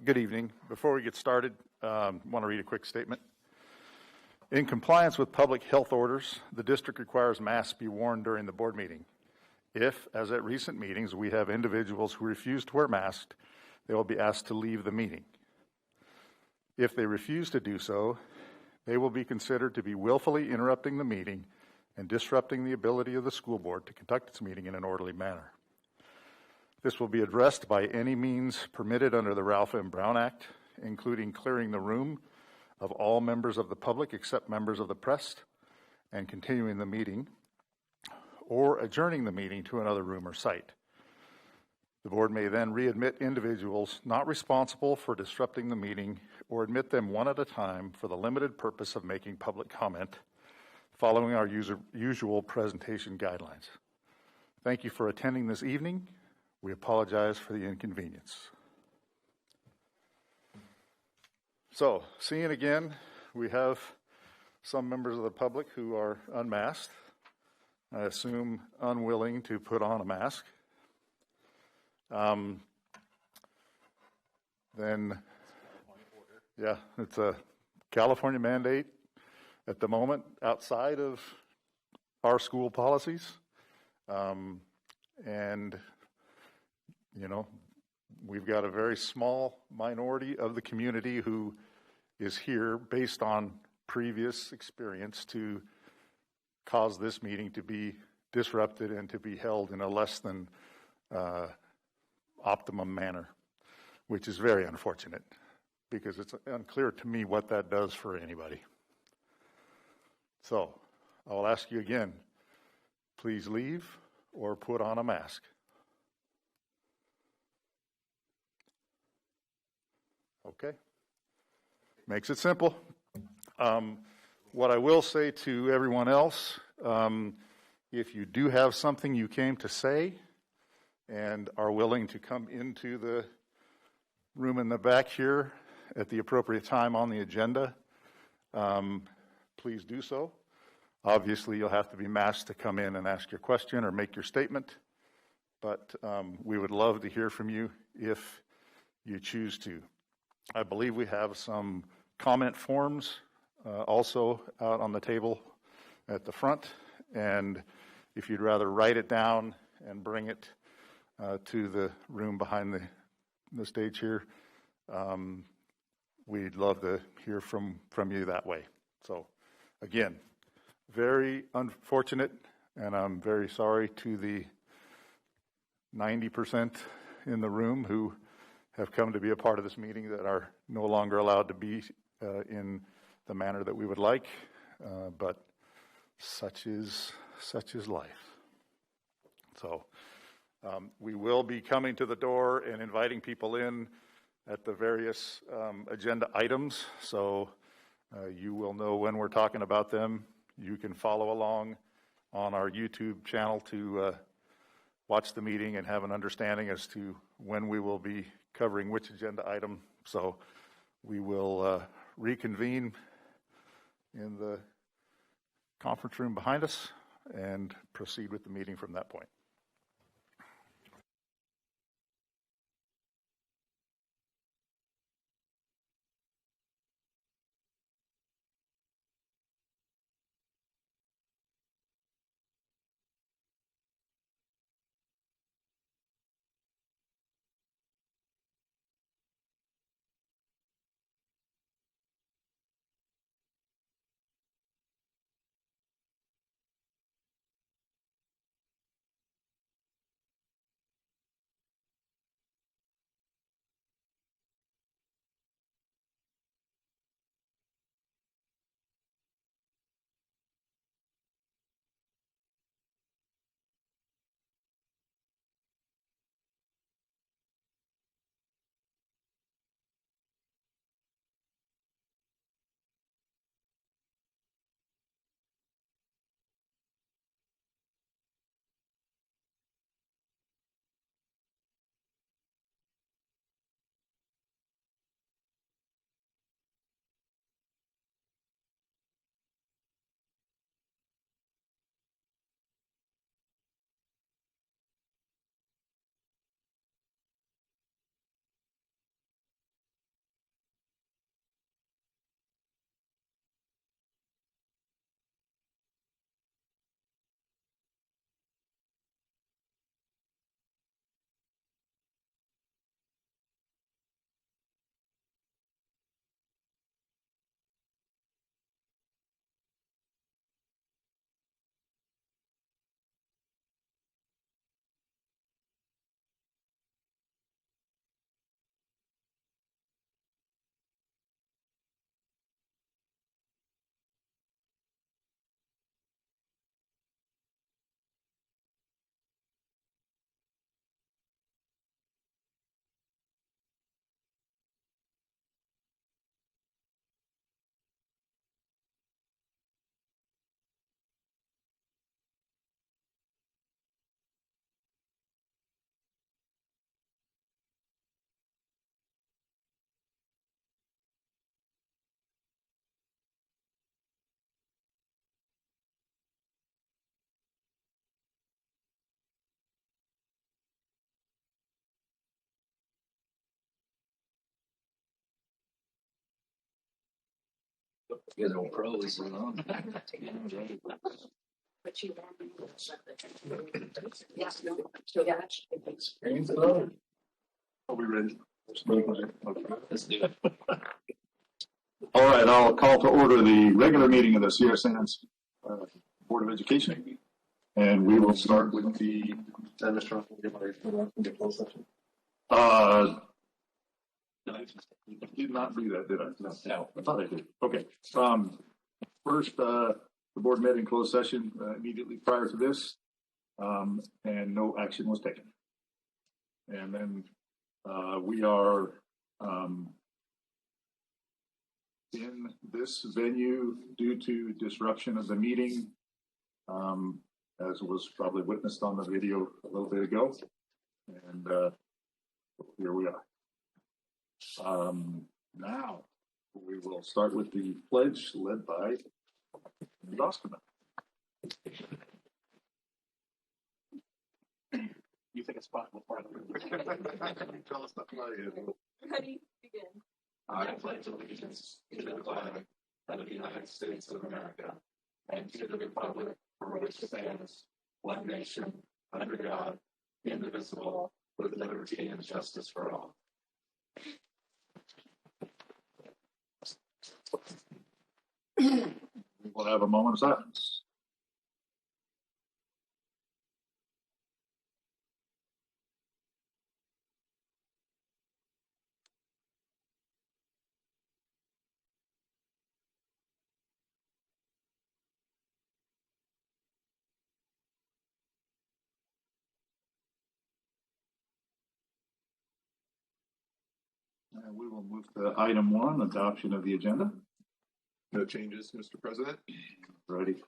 Good evening. Before we get started, I want to read a quick statement. In compliance with public health orders, the district requires masks be worn during the board meeting. If, as at recent meetings, we have individuals who refuse to wear masks, they will be asked to leave the meeting. If they refuse to do so, they will be considered to be willfully interrupting the meeting and disrupting the ability of the school board to conduct its meeting in an orderly manner. This will be addressed by any means permitted under the Ralph M. Brown Act, including clearing the room of all members of the public except members of the press and continuing the meeting, or adjourning the meeting to another room or site. The board may then readmit individuals not responsible for disrupting the meeting or admit them one at a time for the limited purpose of making public comment following our usual presentation guidelines. Thank you for attending this evening. We apologize for the inconvenience. So, seeing again, we have some members of the public who are unmasked. I assume unwilling to put on a mask. It's a California mandate at the moment outside of our school policies. And you know, we've got a very small minority of the community who is here based on previous experience to cause this meeting to be disrupted and to be held in a less than optimum manner, which is very unfortunate because it's unclear to me what that does for anybody. So I will ask you again, please leave or put on a mask. Okay, makes it simple. What I will say to everyone else, if you do have something you came to say and are willing to come into the room in the back here at the appropriate time on the agenda, please do so. Obviously, you'll have to be masked to come in and ask your question or make your statement, but we would love to hear from you if you choose to. I believe we have some comment forms also out on the table at the front, and if you'd rather write it down and bring it to the room behind the stage here, we'd love to hear from you that way. So again, very unfortunate, and I'm very sorry to the 90% in the room who have come to be a part of this meeting that are no longer allowed to be in the manner that we would like, but such is life. So we will be coming to the door and inviting people in at the various agenda items, so you will know when we're talking about them. You can follow along on our YouTube channel to watch the meeting and have an understanding as to when we will be covering which agenda item. So we will reconvene in the conference room behind us and proceed with the meeting from that point. You guys are all pros, you know. But you Are we ready? Let's do it. All right, I'll call to order the regular meeting of the CSN's Board of Education. And we will start with the I did not do that, did I? No. I thought I did. Okay. First, the board met in closed session immediately prior to this, and no action was taken. And then we are in this venue due to disruption of the meeting, as was probably witnessed on the video a little bit ago. And here we are. Now we will start with the pledge led by Ms. Osterman. You take a spot before I tell us Ready? Begin. I pledge allegiance to the flag of the United States of America and to the republic for which it stands, one nation, under God, indivisible, with liberty and justice for all. We will have a moment of silence. And we will move to item 1, adoption of the agenda. No changes, Mr. President. Ready.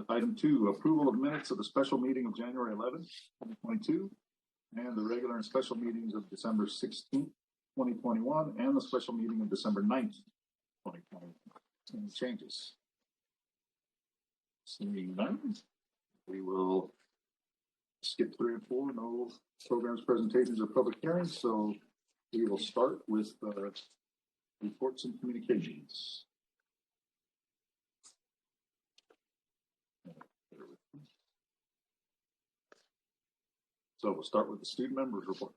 Item 2, approval of minutes of the special meeting of January 11th, 2022, and the regular and special meetings of December 16th, 2021, and the special meeting of December 9th, 2021. Any changes? Seeing none, we will skip 3 and 4, no programs, presentations, or public hearings, so we will start with reports and communications. So we'll start with the student members report.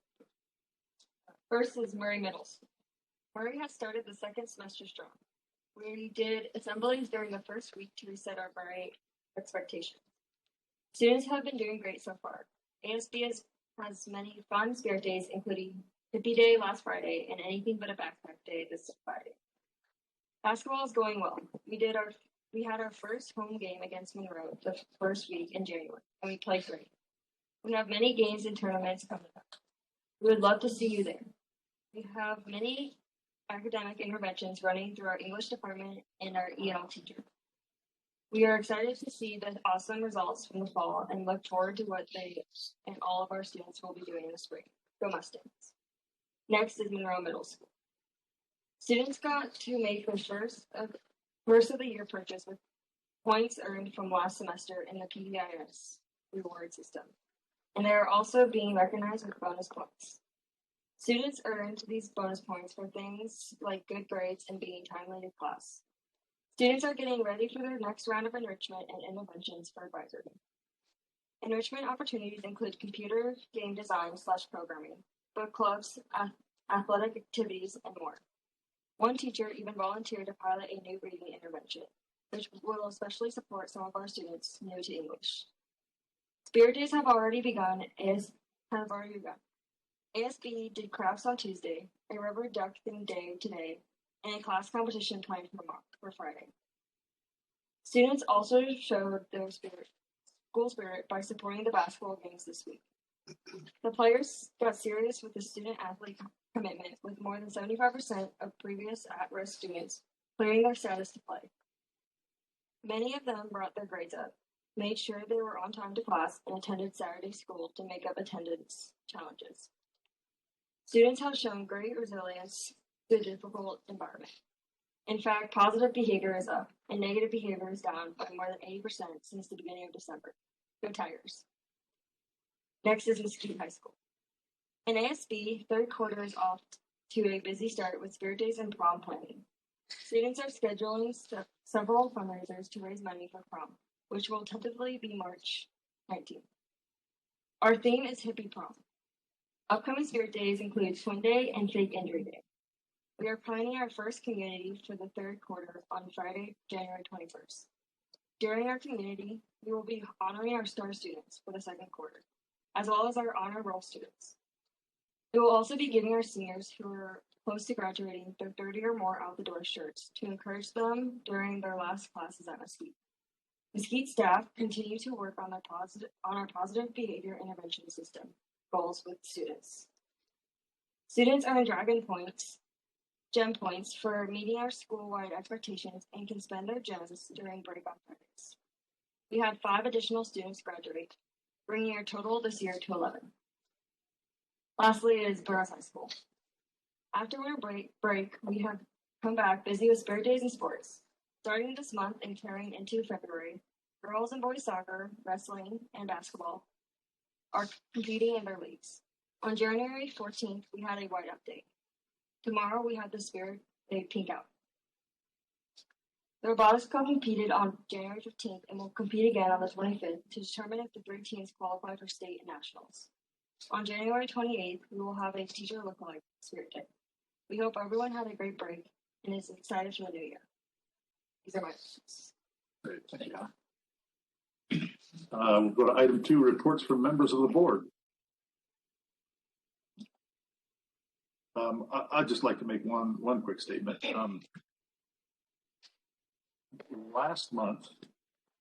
First is Monroe Middle. Murray has started the second semester strong. We did assemblies during the first week to reset our Murray expectations. Students have been doing great so far. ASB has many fun spirit days, including Hippie Day last Friday and anything but a backpack day this Friday. Basketball is going well. We had our first home game against Monroe the first week in January, and we played great. We have many games and tournaments coming up. We would love to see you there. We have many academic interventions running through our English department and our EL teacher. We are excited to see the awesome results from the fall and look forward to what they and all of our students will be doing in the spring. Go Mustangs. Next is Monroe Middle School. Students got to make their first of the year purchase with points earned from last semester in the PBIS reward system, and they are also being recognized with bonus points. Students earned these bonus points for things like good grades and being timely to class. Students are getting ready for their next round of enrichment and interventions for advisory. Enrichment opportunities include computer game design / programming, book clubs, athletic activities, and more. One teacher even volunteered to pilot a new reading intervention, which will especially support some of our students new to English. Spirit days have already begun. ASB did crafts on Tuesday, a rubber duck themed day today, and a class competition planned for Friday. Students also showed their school spirit by supporting the basketball games this week. The players got serious with the student-athlete commitment, with more than 75% of previous at-risk students clearing their status to play. Many of them brought their grades up, made sure they were on time to class, and attended Saturday school to make up attendance challenges. Students have shown great resilience to a difficult environment. In fact, positive behavior is up, and negative behavior is down by more than 80% since the beginning of December. Go Tigers. Next is Mesquite High School. In ASB, third quarter is off to a busy start with spirit days and prom planning. Students are scheduling several fundraisers to raise money for prom, which will tentatively be March 19th. Our theme is Hippie Prom. Upcoming spirit days include Twin Day and Fake Injury Day. We are planning our first community for the third quarter on Friday, January 21st. During our community, we will be honoring our STAR students for the second quarter, as well as our honor roll students. We will also be giving our seniors who are close to graduating their 30 or more out the door shirts to encourage them during their last classes at Mesquite. Mesquite staff continue to work on our positive behavior intervention system goals with students. Students earn gem points for meeting our school-wide expectations and can spend their gems during break-off Fridays. We had 5 additional students graduate, bringing our total this year to 11. Lastly is Burroughs High School. After winter break, we have come back busy with spirit days and sports. Starting this month and carrying into February, girls and boys soccer, wrestling, and basketball are competing in their leagues. On January 14th, we had a white update. Tomorrow, we have the Spirit Day Pink Out. The Robotics Club competed on January 15th and will compete again on the 25th to determine if the 3 teams qualify for state and nationals. On January 28th, we will have a teacher lookalike Spirit Day. We hope everyone had a great break and is excited for the new year. These are my questions. Great, thank you. We'll go to item 2, reports from members of the board. I'd just like to make one quick statement. Last month,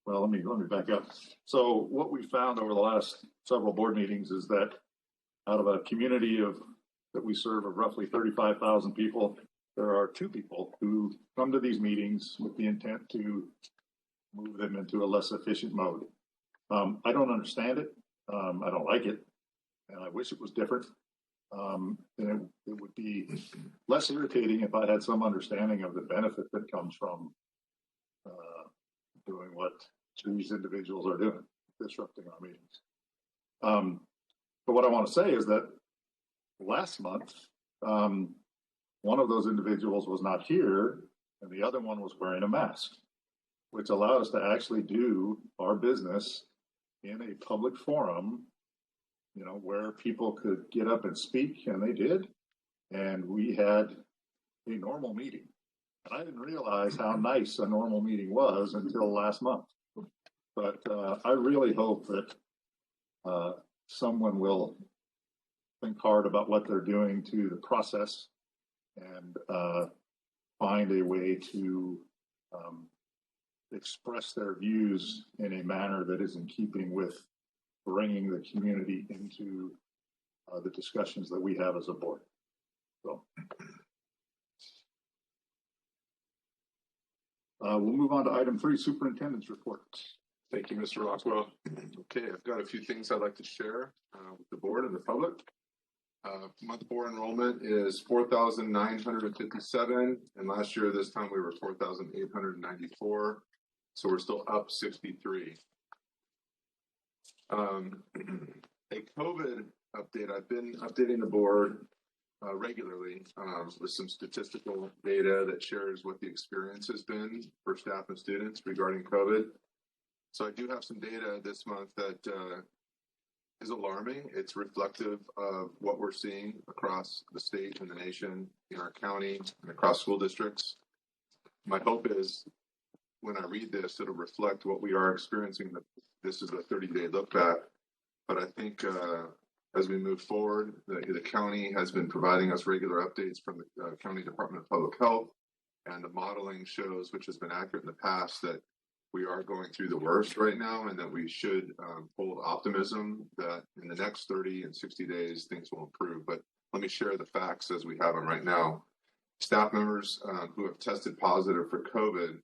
well, let me back up. So what we found over the last several board meetings is that out of a community that we serve of roughly 35,000 people, there are 2 people who come to these meetings with the intent to move them into a less efficient mode. I don't understand it. I don't like it, and I wish it was different. And it would be less irritating if I had some understanding of the benefit that comes from doing what these individuals are doing, disrupting our meetings. But what I want to say is that last month, one of those individuals was not here, and the other one was wearing a mask, which allowed us to actually do our business in a public forum, where people could get up and speak, and they did. And we had a normal meeting. And I didn't realize how nice a normal meeting was until last month. But I really hope that someone will think hard about what they're doing to the process and find a way to express their views in a manner that is in keeping with bringing the community into the discussions that we have as a board. So we'll move on to item 3, superintendent's report. Thank you, Mr. Rockwell. Okay, I've got a few things I'd like to share with the board and the public. Month 4 enrollment is 4,957, and last year this time we were 4,894, so we're still up 63. A COVID update. I've been updating the board regularly with some statistical data that shares what the experience has been for staff and students regarding COVID. So I do have some data this month that is alarming. It's reflective of what we're seeing across the state and the nation, in our county, and across school districts. My hope is when I read this, it'll reflect what we are experiencing. This is a 30-day look back, but I think as we move forward, the county has been providing us regular updates from the County Department of Public Health, and the modeling shows, which has been accurate in the past, that we are going through the worst right now, and that we should hold optimism that in the next 30 and 60 days, things will improve. But let me share the facts as we have them right now. Staff members who have tested positive for COVID,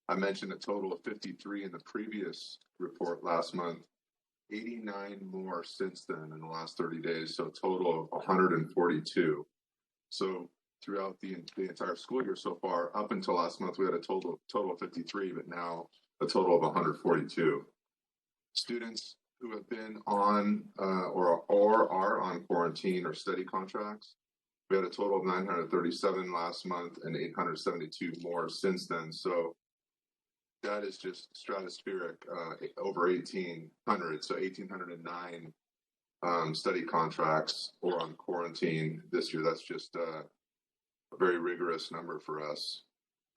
I mentioned a total of 53 in the previous report last month, 89 more since then in the last 30 days, so a total of 142. So throughout the entire school year so far, up until last month, we had a total of 53, but now a total of 142. Students who have been on or are on quarantine or study contracts, We had a total of 937 last month and 872 more since then. So that is just stratospheric, over 1,800. So 1,809 study contracts or on quarantine this year. That's just a very rigorous number for us.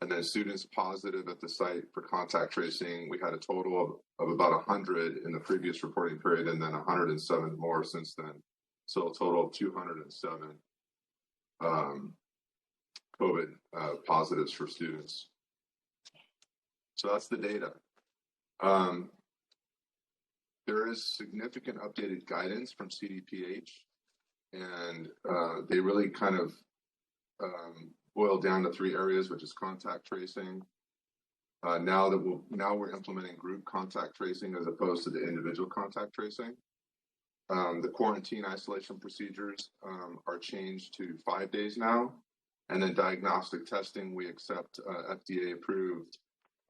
And then students positive at the site for contact tracing, we had a total of about 100 in the previous reporting period, and then 107 more since then. So a total of 207 COVID positives for students. So that's the data. There is significant updated guidance from CDPH, and they really kind of boil down to 3 areas, which is contact tracing. Now we're implementing group contact tracing as opposed to the individual contact tracing. The quarantine isolation procedures are changed to 5 days now, and then diagnostic testing, we accept FDA approved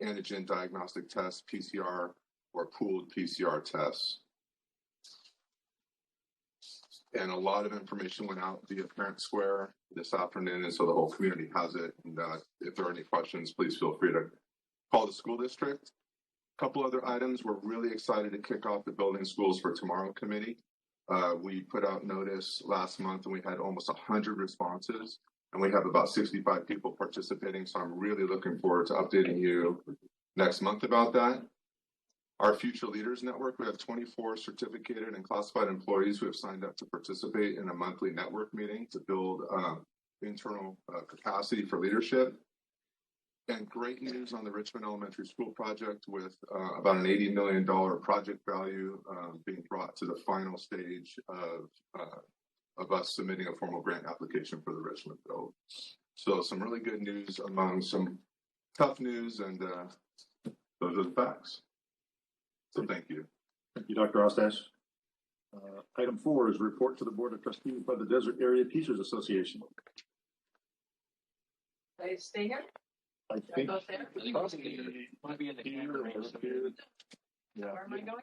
antigen diagnostic tests, PCR, or pooled PCR tests. And a lot of information went out via Parent Square this afternoon, and so the whole community has it. And if there are any questions, please feel free to call the school district. A couple other items. We're really excited to kick off the Building Schools for Tomorrow committee. We put out notice last month, and we had almost 100 responses, and we have about 65 people participating. So I'm really looking forward to updating you next month about that. Our Future Leaders Network, we have 24 certificated and classified employees who have signed up to participate in a monthly network meeting to build internal capacity for leadership. And great news on the Richmond Elementary School project with about an $80 million project value being brought to the final stage of us submitting a formal grant application for the Richmond build. So some really good news among some tough news, and those are the facts. So thank you. Thank you, Dr. Ostash. Item 4 is report to the Board of Trustees by the Desert Area Teachers Association. I stay here? I Should I think go there? Want to be in the camera? Where am I going?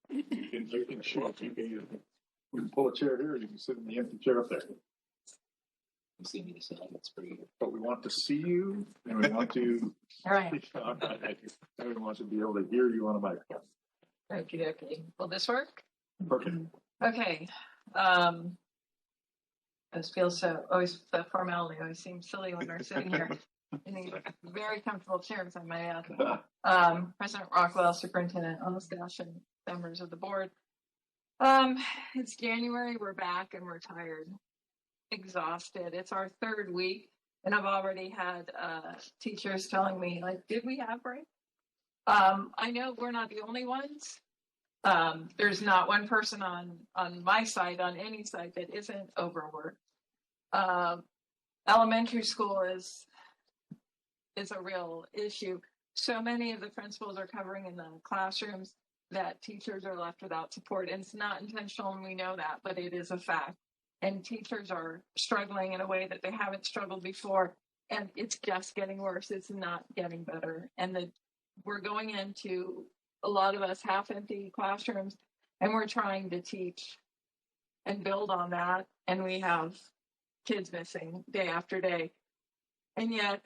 you can shoot. You can pull a chair here, or you can sit in the empty chair up there. You see me this time, that's pretty good. But we want to see you, and we want to. All right. Everyone wants to be able to hear you on a microphone. Okay. Will this work? Perfect. Okay. This feels always, the formality always seems silly when we're sitting here in these very comfortable chairs, I may add. President Rockwell, Superintendent Ostash, and members of the board. It's January, we're back, and we're tired, exhausted. It's our 3rd week, and I've already had teachers telling me, like, did we have break? I know we're not the only ones. There's not one person on my side, on any side, that isn't overworked. Elementary school is a real issue. So many of the principals are covering in the classrooms that teachers are left without support. And it's not intentional, and we know that, but it is a fact. And teachers are struggling in a way that they haven't struggled before. And it's just getting worse. It's not getting better. And we're going into, a lot of us, half-empty classrooms, and we're trying to teach and build on that. And we have kids missing day after day. And yet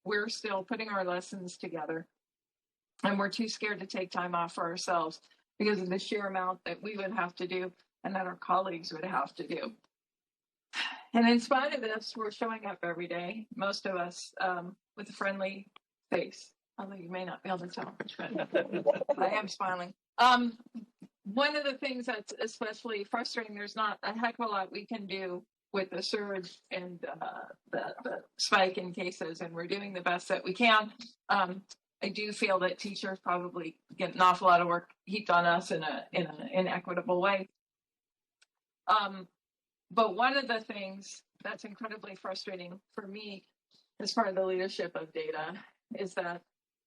we're still putting our lessons together. And we're too scared to take time off for ourselves because of the sheer amount that we would have to do and that our colleagues would have to do. And in spite of this, we're showing up every day, most of us with a friendly face, although you may not be able to tell. I am smiling. One of the things that's especially frustrating, there's not a heck of a lot we can do with the surge and the spike in cases, and we're doing the best that we can. I do feel that teachers probably get an awful lot of work heaped on us in an inequitable way. But one of the things that's incredibly frustrating for me as part of the leadership of data is that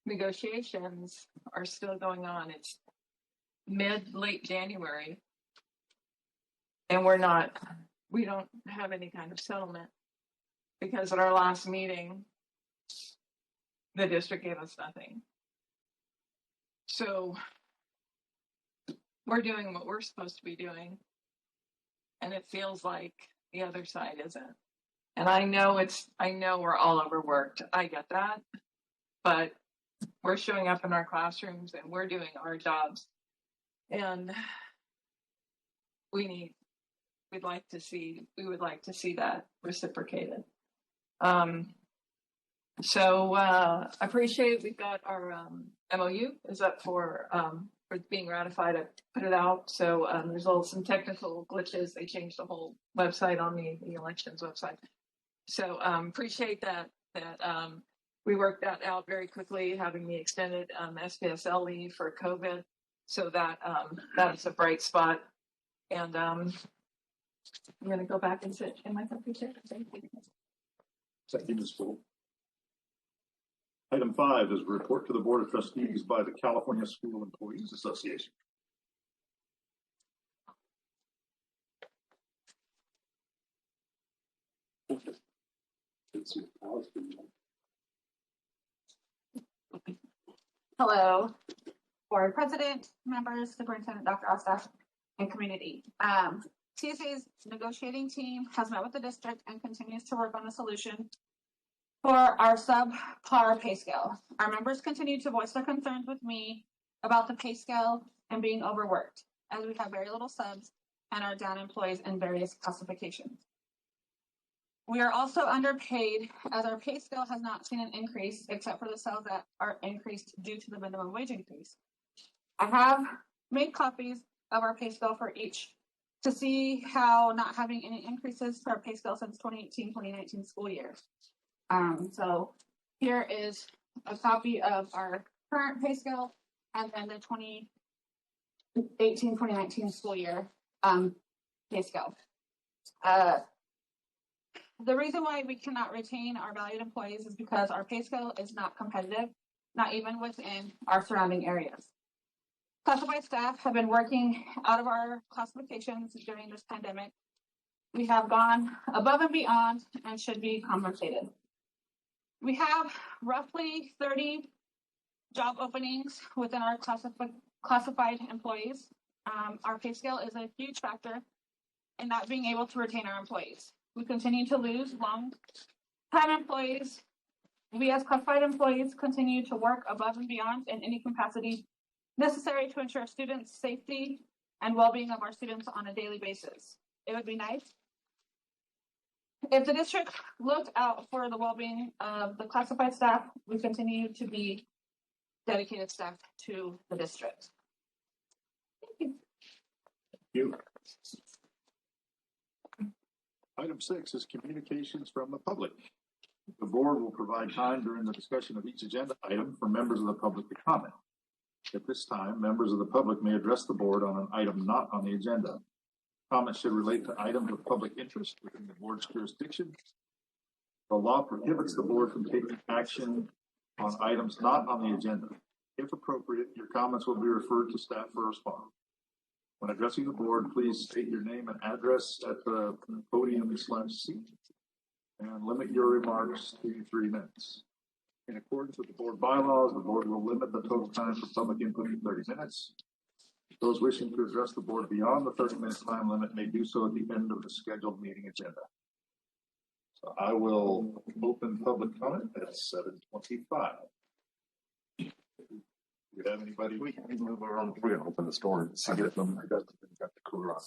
negotiations are still going on. It's late January, and we don't have any kind of settlement because at our last meeting, the district gave us nothing. So we're doing what we're supposed to be doing. And it feels like The other side isn't. And I know we're all overworked. I get that. But we're showing up in our classrooms and we're doing our jobs. And we would like to see that reciprocated. So I appreciate we've got our MOU is up for being ratified. I put it out. So there's some technical glitches. They changed the whole website on the elections website. So appreciate that we worked that out very quickly, having the extended SPSL leave for COVID. So that is a bright spot. And I'm going to go back and sit in my computer. Thank you. Thank you, Ms. Poole. Item 5 is a report to the Board of Trustees by the California School Employees Association. Hello, Board President, members, Superintendent Dr. Ostash, and community. CSA's negotiating team has met with the district and continues to work on a solution for our subpar pay scale. Our members continue to voice their concerns with me about the pay scale and being overworked, as we have very little subs and are down employees in various classifications. We are also underpaid, as our pay scale has not seen an increase except for the cells that are increased due to the minimum wage increase. I have made copies of our pay scale for each to see how not having any increases to our pay scale since 2018-2019 school year. So here is a copy of our current pay scale and then the 2018-2019 school year pay scale. The reason why we cannot retain our valued employees is because our pay scale is not competitive, not even within our surrounding areas. Classified staff have been working out of our classifications during this pandemic. We have gone above and beyond and should be compensated. We have roughly 30 job openings within our classified employees. Our pay scale is a huge factor in not being able to retain our employees. We continue to lose long-time employees. We as classified employees continue to work above and beyond in any capacity necessary to ensure students' safety and well-being of our students on a daily basis. It would be nice if the district looked out for the well-being of the classified staff. We continue to be dedicated staff to the district. Thank you. Thank you. Item 6 is communications from the public. The board will provide time during the discussion of each agenda item for members of the public to comment. At this time, members of the public may address the board on an item not on the agenda. Comments should relate to items of public interest within the board's jurisdiction. The law prohibits the board from taking action on items not on the agenda. If appropriate, your comments will be referred to staff for response. When addressing the board, please state your name and address at the podium/seat and limit your remarks to 3 minutes. In accordance with the board bylaws, the board will limit the total time for public input to 30 minutes. Those wishing to address the board beyond the 30-minute time limit may do so at the end of the scheduled meeting agenda. So I will open public comment at 7:25. Do you have anybody? We can move around. We're going to open the store and see if them. I got the cooler on.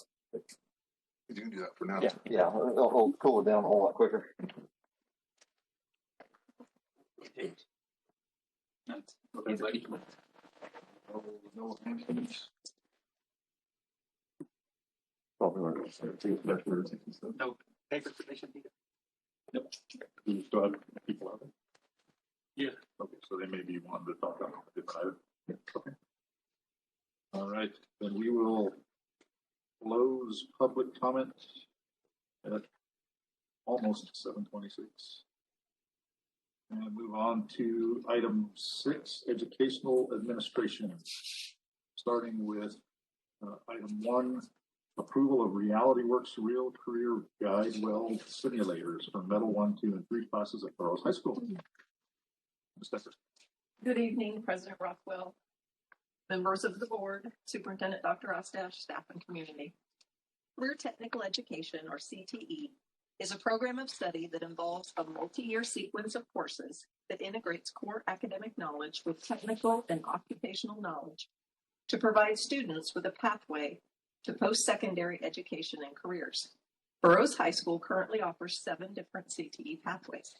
You can do that for now. Yeah. It'll cool it down a whole lot quicker. Everybody. No hands. Probably want to say No paper submission. Do you still have people out there? Yeah. Okay, so they may be wanting to talk on this item. Okay. All right, then we will close public comment at almost 7:26. And move on to item 6, educational administration. Starting with item 1, approval of RealityWorks Real Career Guide Well simulators for Metal 1, 2, and 3 classes at Burroughs High School. Ms. Decker. Good evening, President Rockwell, members of the board, Superintendent Dr. Ostash, staff and community. Career Technical Education, or CTE, is a program of study that involves a multi-year sequence of courses that integrates core academic knowledge with technical and occupational knowledge to provide students with a pathway to post-secondary education and careers. Burroughs High School currently offers 7 different CTE pathways.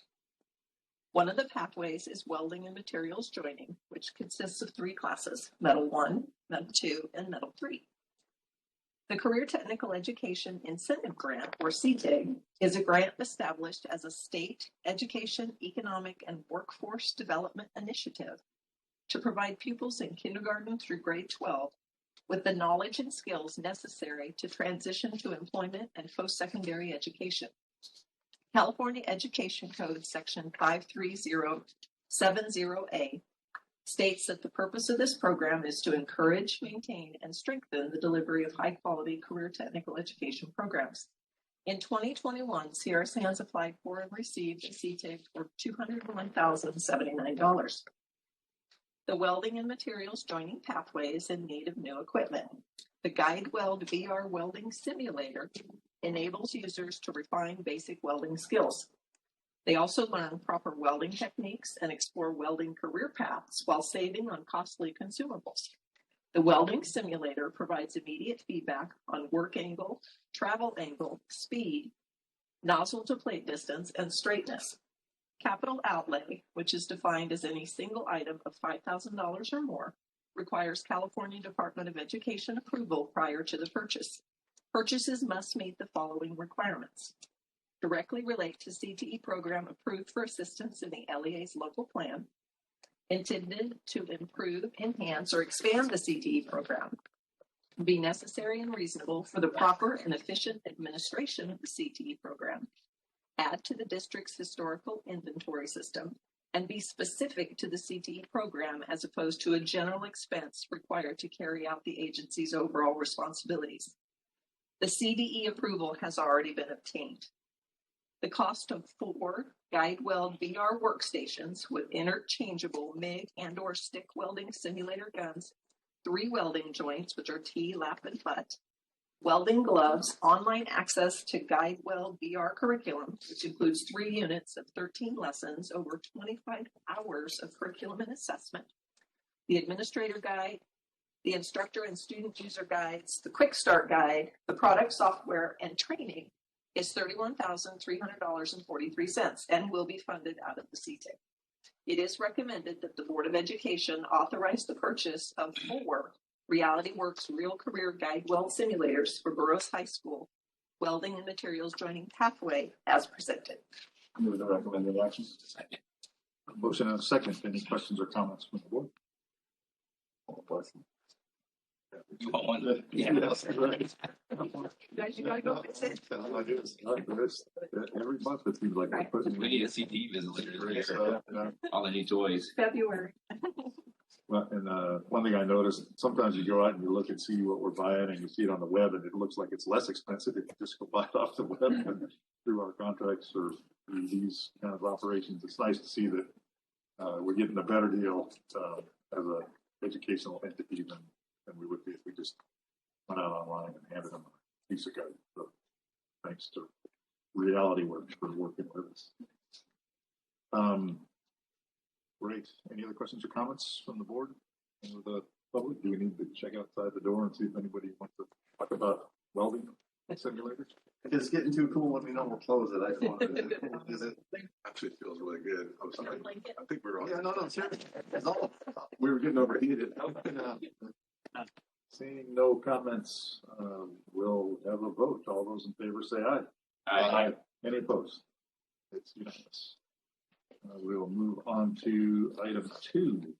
One of the pathways is Welding and Materials Joining, which consists of 3 classes, Metal 1, Metal 2, and Metal 3. The Career Technical Education Incentive Grant, or CTIG, is a grant established as a state education, economic, and workforce development initiative to provide pupils in kindergarten through grade 12 with the knowledge and skills necessary to transition to employment and post-secondary education. California Education Code Section 53070A states that the purpose of this program is to encourage, maintain, and strengthen the delivery of high-quality career technical education programs. In 2021, Sierra Sands applied for and received a CTIG for $201,079. The Welding and Materials Joining pathway is in need of new equipment. The GuideWeld VR welding simulator enables users to refine basic welding skills. They also learn proper welding techniques and explore welding career paths while saving on costly consumables. The welding simulator provides immediate feedback on work angle, travel angle, speed, nozzle to plate distance, and straightness. Capital outlay, which is defined as any single item of $5,000 or more, requires California Department of Education approval prior to the purchase. Purchases must meet the following requirements. Directly relate to CTE program approved for assistance in the LEA's local plan, intended to improve, enhance, or expand the CTE program, be necessary and reasonable for the proper and efficient administration of the CTE program, add to the district's historical inventory system, and be specific to the CTE program as opposed to a general expense required to carry out the agency's overall responsibilities. The CDE approval has already been obtained. The cost of 4 GuideWeld VR workstations with interchangeable MIG and or stick welding simulator guns, 3 welding joints, which are T, lap, and butt, welding gloves, online access to GuideWeld VR curriculum, which includes 3 units of 13 lessons over 25 hours of curriculum and assessment, the administrator guide, the instructor and student user guides, the quick start guide, the product software, and training is $31,300.43 and will be funded out of the CTIG. It is recommended that the Board of Education authorize the purchase of 4 RealityWorks Real Career GuideWeld simulators for Burroughs High School Welding and Materials Joining pathway as presented. Move the recommended action. Second. Motion and a second. Any questions or comments from the board? You want one? Yeah. Guys, you gotta go fix it. Every month it seems like we're putting. We need a CTE visitor. All the new toys. February. Well, and one thing I noticed, sometimes you go out and you look and see what we're buying and you see it on the web and it looks like it's less expensive if you just go buy it off the web and through our contracts or through these kind of operations. It's nice to see that we're getting a better deal as an educational entity than we would be if we just went out online and handed them a piece of code. So thanks to RealityWorks for working with us. Great. Any other questions or comments from the board or the public? Do we need to check outside the door and see if anybody wants to talk about welding simulators? If it's getting too cool, let me know. We'll close it. I just wanted to visit. Actually feels really good. I'm sorry. I think we're on. Yeah, no, seriously. We were getting overheated. Seeing no comments, we'll have a vote. All those in favor say aye. Aye. Any opposed? It's unanimous. We'll move on to item 2.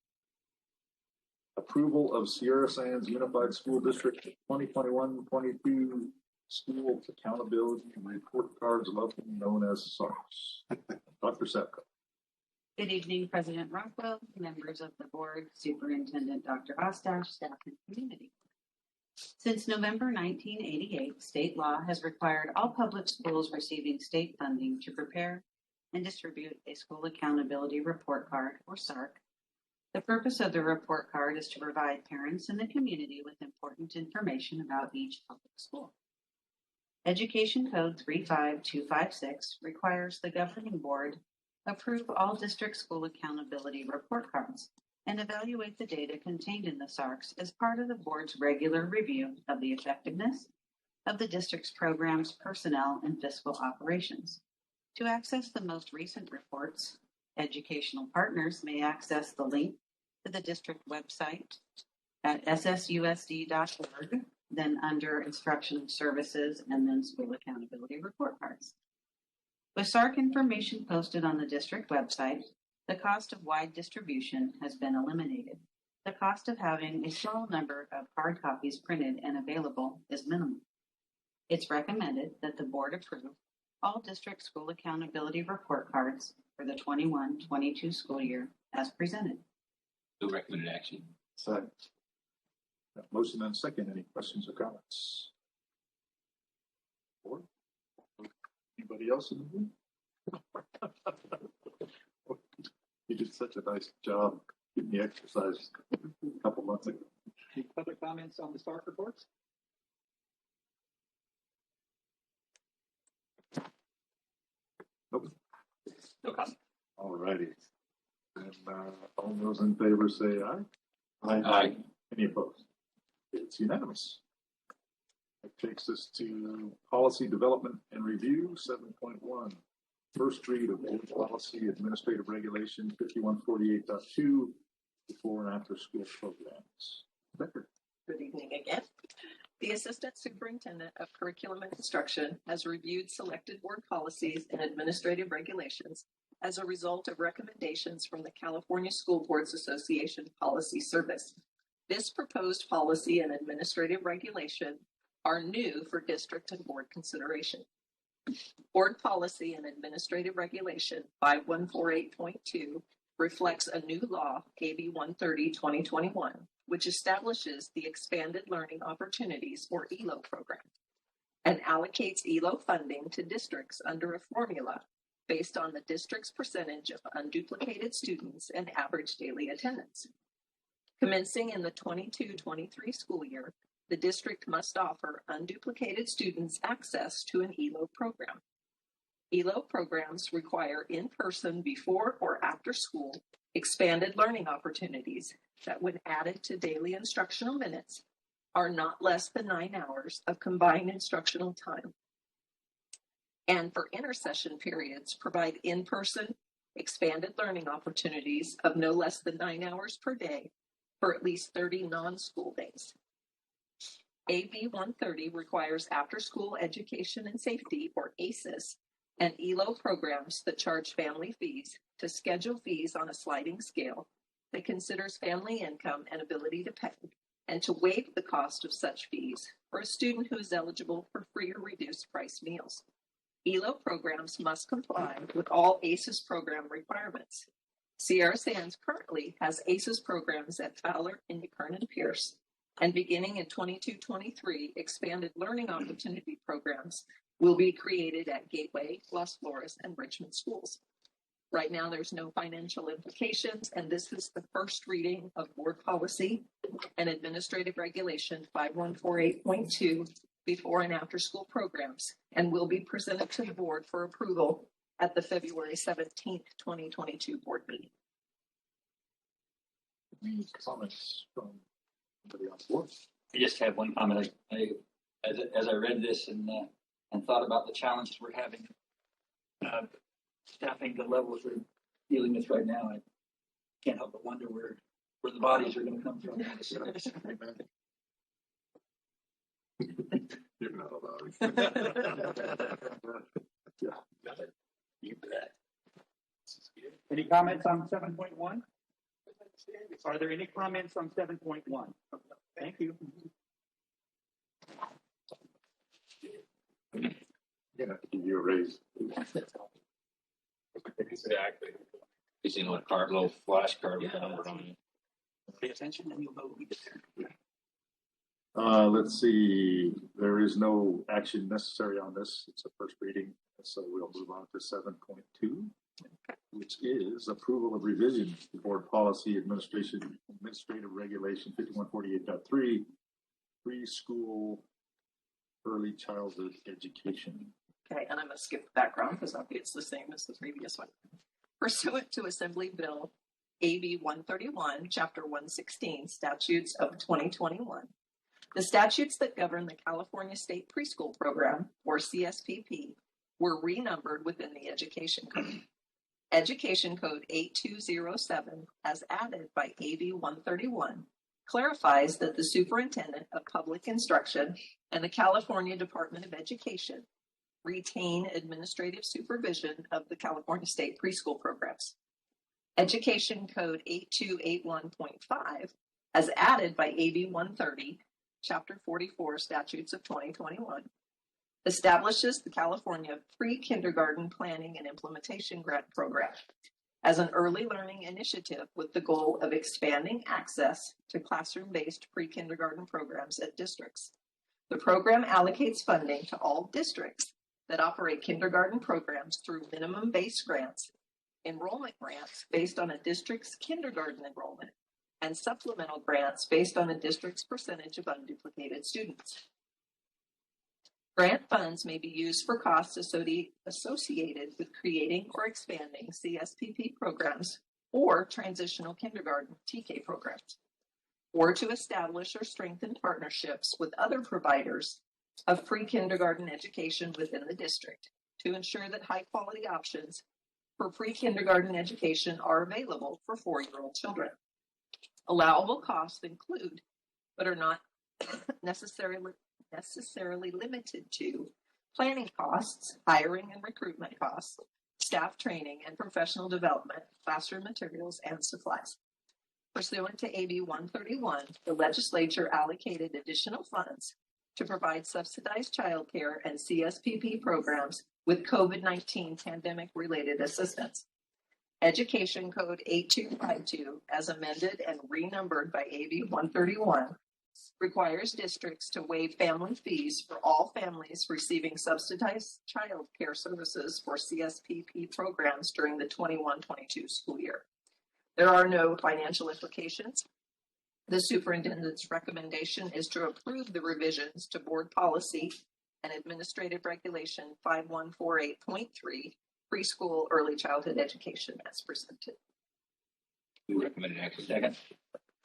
Approval of Sierra Sands Unified School District 2021-22 School Accountability Report Cards, lovely known as SARS. Dr. Sepko. Good evening, President Rockwell, members of the board, Superintendent Dr. Ostash, staff, and community. Since November 1988, state law has required all public schools receiving state funding to prepare and distribute a school accountability report card, or SARC. The purpose of the report card is to provide parents and the community with important information about each public school. Education Code 35256 requires the governing board approve all district school accountability report cards and evaluate the data contained in the SARCs as part of the board's regular review of the effectiveness of the district's programs, personnel, and fiscal operations. To access the most recent reports, educational partners may access the link to the district website at SSUSD.org, then under Instructional Services, and then School Accountability Report Cards. With SARC information posted on the district website, the cost of wide distribution has been eliminated. The cost of having a small number of hard copies printed and available is minimal. It's recommended that the board approve all district school accountability report cards for the 21-22 school year as presented. No recommended action. Second. Motion and second. Any questions or comments? Board? Anybody else in the room? You did such a nice job getting the exercise a couple months ago. Any public comments on the SARC reports? Nope. No comment. All righty. And all those in favor say aye. Aye. Any opposed? It's unanimous. That takes us to policy development and review 7.1. First read of board policy administrative regulation 5148.2 before and after school programs. Becker. Good evening again. The Assistant Superintendent of Curriculum and Instruction has reviewed selected board policies and administrative regulations as a result of recommendations from the California School Boards Association Policy Service. This proposed policy and administrative regulation are new for district and board consideration. Board Policy and Administrative Regulation 5148.2 reflects a new law, AB 130/2021, which establishes the Expanded Learning Opportunities, or ELO program, and allocates ELO funding to districts under a formula based on the district's percentage of unduplicated students and average daily attendance. Commencing in the 22-23 school year, the district must offer unduplicated students access to an ELO program. ELO programs require in-person before or after school expanded learning opportunities that, when added to daily instructional minutes, are not less than 9 hours of combined instructional time. And for intersession periods, provide in-person expanded learning opportunities of no less than 9 hours per day for at least 30 non-school days. AB 130 requires after-school education and safety, or ACES, and ELO programs that charge family fees to schedule fees on a sliding scale that considers family income and ability to pay, and to waive the cost of such fees for a student who is eligible for free or reduced price meals. ELO programs must comply with all ACES program requirements. Sierra Sands currently has ACES programs at Fowler, Kern, and Pierce, and beginning in 22-23, expanded learning opportunity programs will be created at Gateway, Las Flores, and Richmond schools. Right now, there's no financial implications, and this is the first reading of Board Policy and Administrative Regulation 5148.2 before and after school programs, and will be presented to the board for approval at the February 17th, 2022 board meeting. Any comments from anybody on the board? I just have one comment. As I read this and thought about the challenges we're having, staffing the levels we're dealing with right now, I can't help but wonder where the bodies are going to come from. You're not allowed. Yeah. You bet. Any comments on 7.1? Are there any comments on 7.1? Thank you. You're gonna have to give you a raise. Exactly. He's in a little flashcard with a number on it. Pay attention and you'll know what we did there. Let's see. There is no action necessary on this. It's a first reading, so we'll move on to 7.2, which is approval of revision to Board Policy Administrative Regulation 5148.3, preschool early childhood education. Okay, and I'm going to skip the background because it's the same as the previous one. Pursuant to Assembly Bill AB 131, Chapter 116, Statutes of 2021, the statutes that govern the California State Preschool Program, or CSPP, were renumbered within the Education Code. Education Code 8207, as added by AB 131, clarifies that the Superintendent of Public Instruction and the California Department of Education retain administrative supervision of the California State Preschool Programs. Education Code 8281.5, as added by AB 130, Chapter 44, Statutes of 2021, establishes the California Pre-Kindergarten Planning and Implementation Grant Program as an early learning initiative with the goal of expanding access to classroom-based pre-kindergarten programs at districts. The program allocates funding to all districts that operate kindergarten programs through minimum base grants, enrollment grants based on a district's kindergarten enrollment, and supplemental grants based on a district's percentage of unduplicated students. Grant funds may be used for costs associated with creating or expanding CSPP programs or transitional kindergarten TK programs, or to establish or strengthen partnerships with other providers of pre-kindergarten education within the district to ensure that high-quality options for pre-kindergarten education are available for 4-year-old children. Allowable costs include, but are not necessarily limited to, planning costs, hiring and recruitment costs, staff training and professional development, classroom materials, and supplies. Pursuant to AB 131, the legislature allocated additional funds to provide subsidized childcare and CSPP programs with COVID-19 pandemic-related assistance. Education Code 8252, as amended and renumbered by AB 131, requires districts to waive family fees for all families receiving subsidized child care services for CSPP programs during the 21-22 school year. There are no financial implications. The superintendent's recommendation is to approve the revisions to Board Policy and Administrative Regulation 5148.3, Preschool Early Childhood Education, as presented. We recommend an action. Second.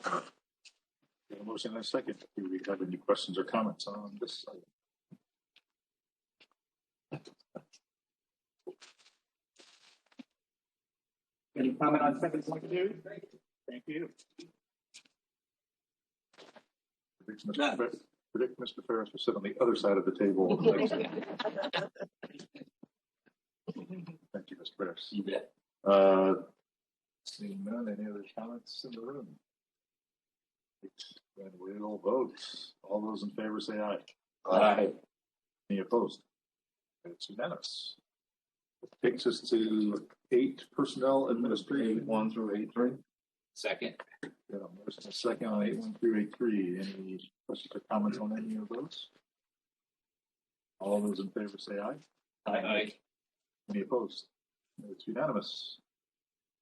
A motion and a second. Do we have any questions or comments on this item? Any comment on 7.2? Thank you. Predict Mr. Ferris will sit on the other side of the table. Thank you, Mr. Ferris. You bet. Seeing none, any other comments in the room? Then we'll vote. All those in favor say aye. Aye. Any opposed? It's unanimous. It takes us to 8 personnel administrative 1 through 8.3. Second. Got a motion and a second on 8.1 through 8.3. Any questions or comments on any of those? All those in favor say aye. Aye. Any opposed? It's unanimous.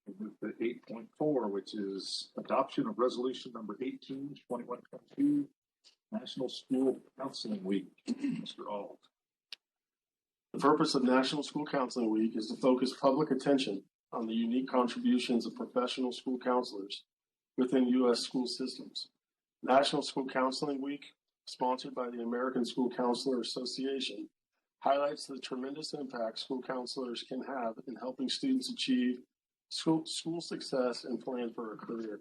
We move to 8.4, which is adoption of resolution number 18, 21-22, National School Counseling Week. Mr. Auld. The purpose of National School Counseling Week is to focus public attention on the unique contributions of professional school counselors within U.S. school systems. National School Counseling Week, sponsored by the American School Counselor Association, highlights the tremendous impact school counselors can have in helping students achieve school success and plan for a career.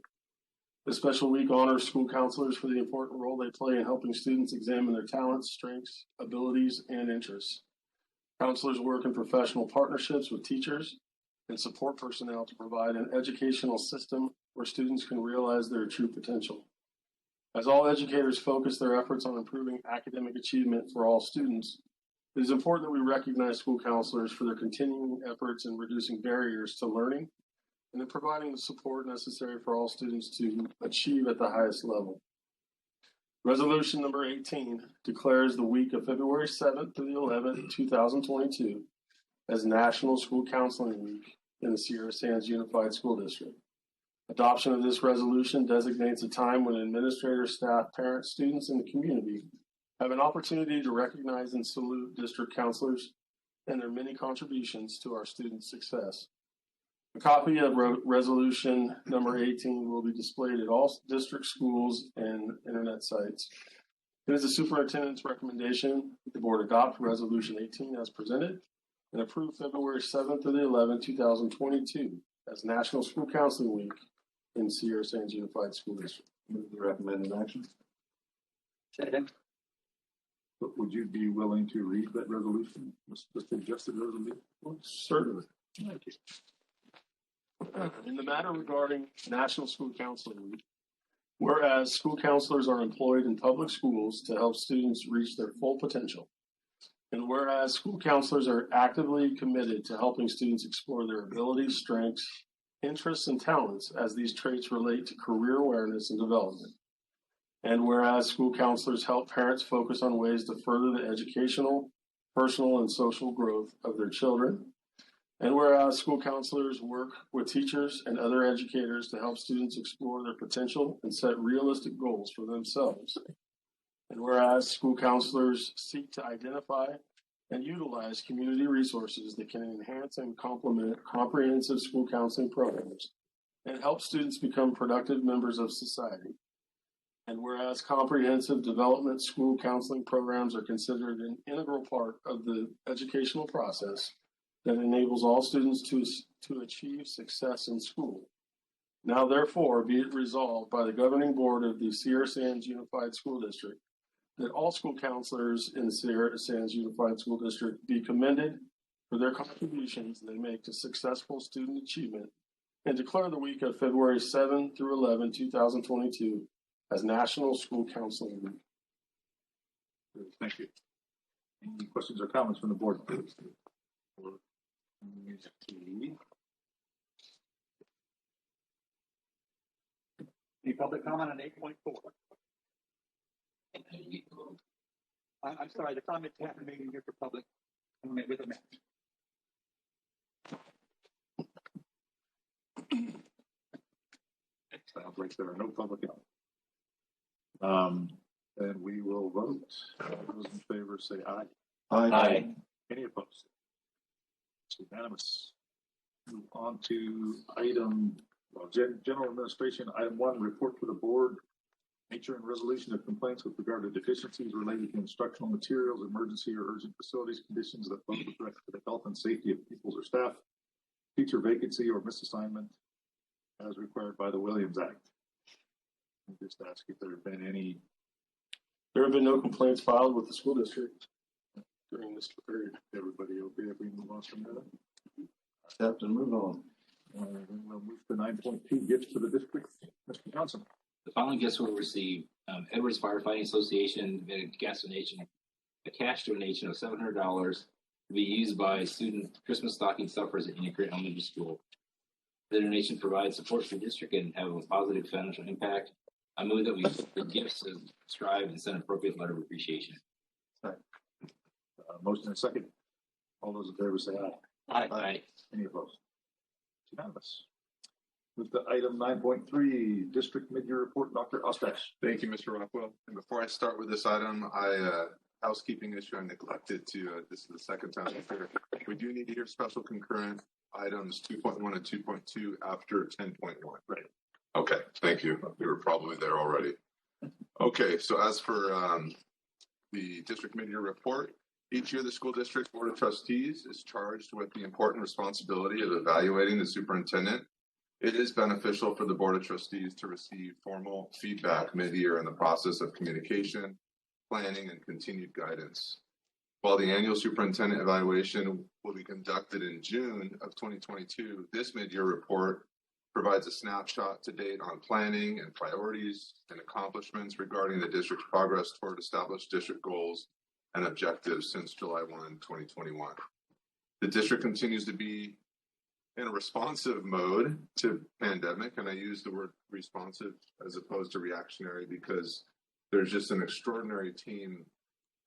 This special week honors school counselors for the important role they play in helping students examine their talents, strengths, abilities, and interests. Counselors work in professional partnerships with teachers and support personnel to provide an educational system where students can realize their true potential. As all educators focus their efforts on improving academic achievement for all students, it is important that we recognize school counselors for their continuing efforts in reducing barriers to learning and in providing the support necessary for all students to achieve at the highest level. Resolution number 18 declares the week of February 7th through the 11th, 2022 as National School Counseling Week in the Sierra Sands Unified School District. Adoption of this resolution designates a time when administrators, staff, parents, students, and the community have an opportunity to recognize and salute district counselors and their many contributions to our students' success. A copy of resolution number 18 will be displayed at all district schools and internet sites. It is the superintendent's recommendation that the board adopt resolution 18 as presented and approve February 7th through the 11th, 2022 as National School Counseling Week in Sierra Sands Unified School District. Move the recommended action. Second. But would you be willing to read that resolution, the suggested resolution? Certainly. Thank you. In the matter regarding National School Counseling Week, whereas school counselors are employed in public schools to help students reach their full potential, and whereas school counselors are actively committed to helping students explore their abilities, strengths, interests, and talents as these traits relate to career awareness and development, and whereas school counselors help parents focus on ways to further the educational, personal, and social growth of their children, and whereas school counselors work with teachers and other educators to help students explore their potential and set realistic goals for themselves. And whereas school counselors seek to identify and utilize community resources that can enhance and complement comprehensive school counseling programs and help students become productive members of society. And whereas comprehensive development school counseling programs are considered an integral part of the educational process that enables all students to achieve success in school. Now, therefore, be it resolved by the governing board of the Sierra Sands Unified School District that all school counselors in the Sierra Sands Unified School District be commended for their contributions they make to successful student achievement and declare the week of February 7 through 11, 2022 as National School Counseling Week. Thank you. Any questions or comments from the board? Any public comment on 8.4? I'm sorry, the comments haven't made it here for public comment with a match. Sounds like there are no public comments. And we will vote. All those in favor say aye. Aye. Any opposed? It's unanimous. Move on to general administration, item 1, report to the board. Nature and resolution of complaints with regard to deficiencies related to instructional materials, emergency or urgent facilities conditions that pose a threat to the health and safety of pupils or staff, teacher vacancy or misassignment as required by the Williams Act. I'll just ask if there have been any. There have been no complaints filed with the school district during this period. Everybody okay if we move on from that? Accept and move on. Then we'll move to 9.2, gifts to the district. Mr. Johnson. The following gifts will receive Edwards Firefighting Association a cash donation of $700 to be used by student Christmas stocking stuffers at Integrate Elementary School. The donation provides support for the district and have a positive financial impact. I move that we the gifts as described and send an appropriate letter of appreciation. Motion and second. All those in favor say aye. Aye. Any opposed? It's unanimous. Move to item 9.3, district mid-year report. Dr. Ostash. Thank you, Mr. Rockwell. And before I start with this item, housekeeping issue I neglected to, this is the second time here. We do need to hear special concurrent items 2.1 and 2.2 after 10.1. Right. Okay, thank you. We were probably there already. Okay, so as for the district mid-year report, each year the school district board of trustees is charged with the important responsibility of evaluating the superintendent. It is beneficial for the board of trustees to receive formal feedback mid-year in the process of communication, planning, and continued guidance. While the annual superintendent evaluation will be conducted in June of 2022, this mid-year report provides a snapshot to date on planning and priorities and accomplishments regarding the district's progress toward established district goals and objectives since July 1, 2021. The district continues to be in a responsive mode to pandemic, and I use the word responsive as opposed to reactionary because there's just an extraordinary team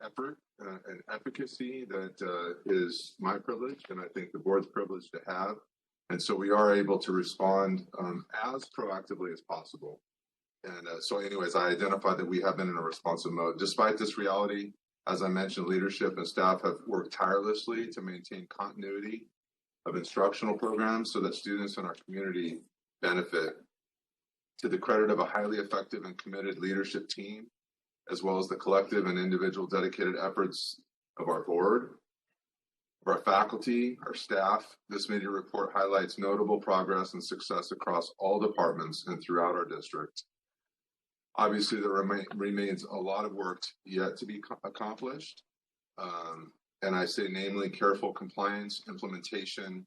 effort and efficacy that is my privilege, and I think the board's privilege to have. And so we are able to respond as proactively as possible So anyways, I identified that we have been in a responsive mode. Despite this reality, as I mentioned, leadership and staff have worked tirelessly to maintain continuity of instructional programs so that students in our community benefit. To the credit of a highly effective and committed leadership team, as well as the collective and individual dedicated efforts of our board, of our faculty, our staff, this mid-year report highlights notable progress and success across all departments and throughout our district. Obviously, there remains a lot of work yet to be accomplished. And I say namely careful compliance, implementation,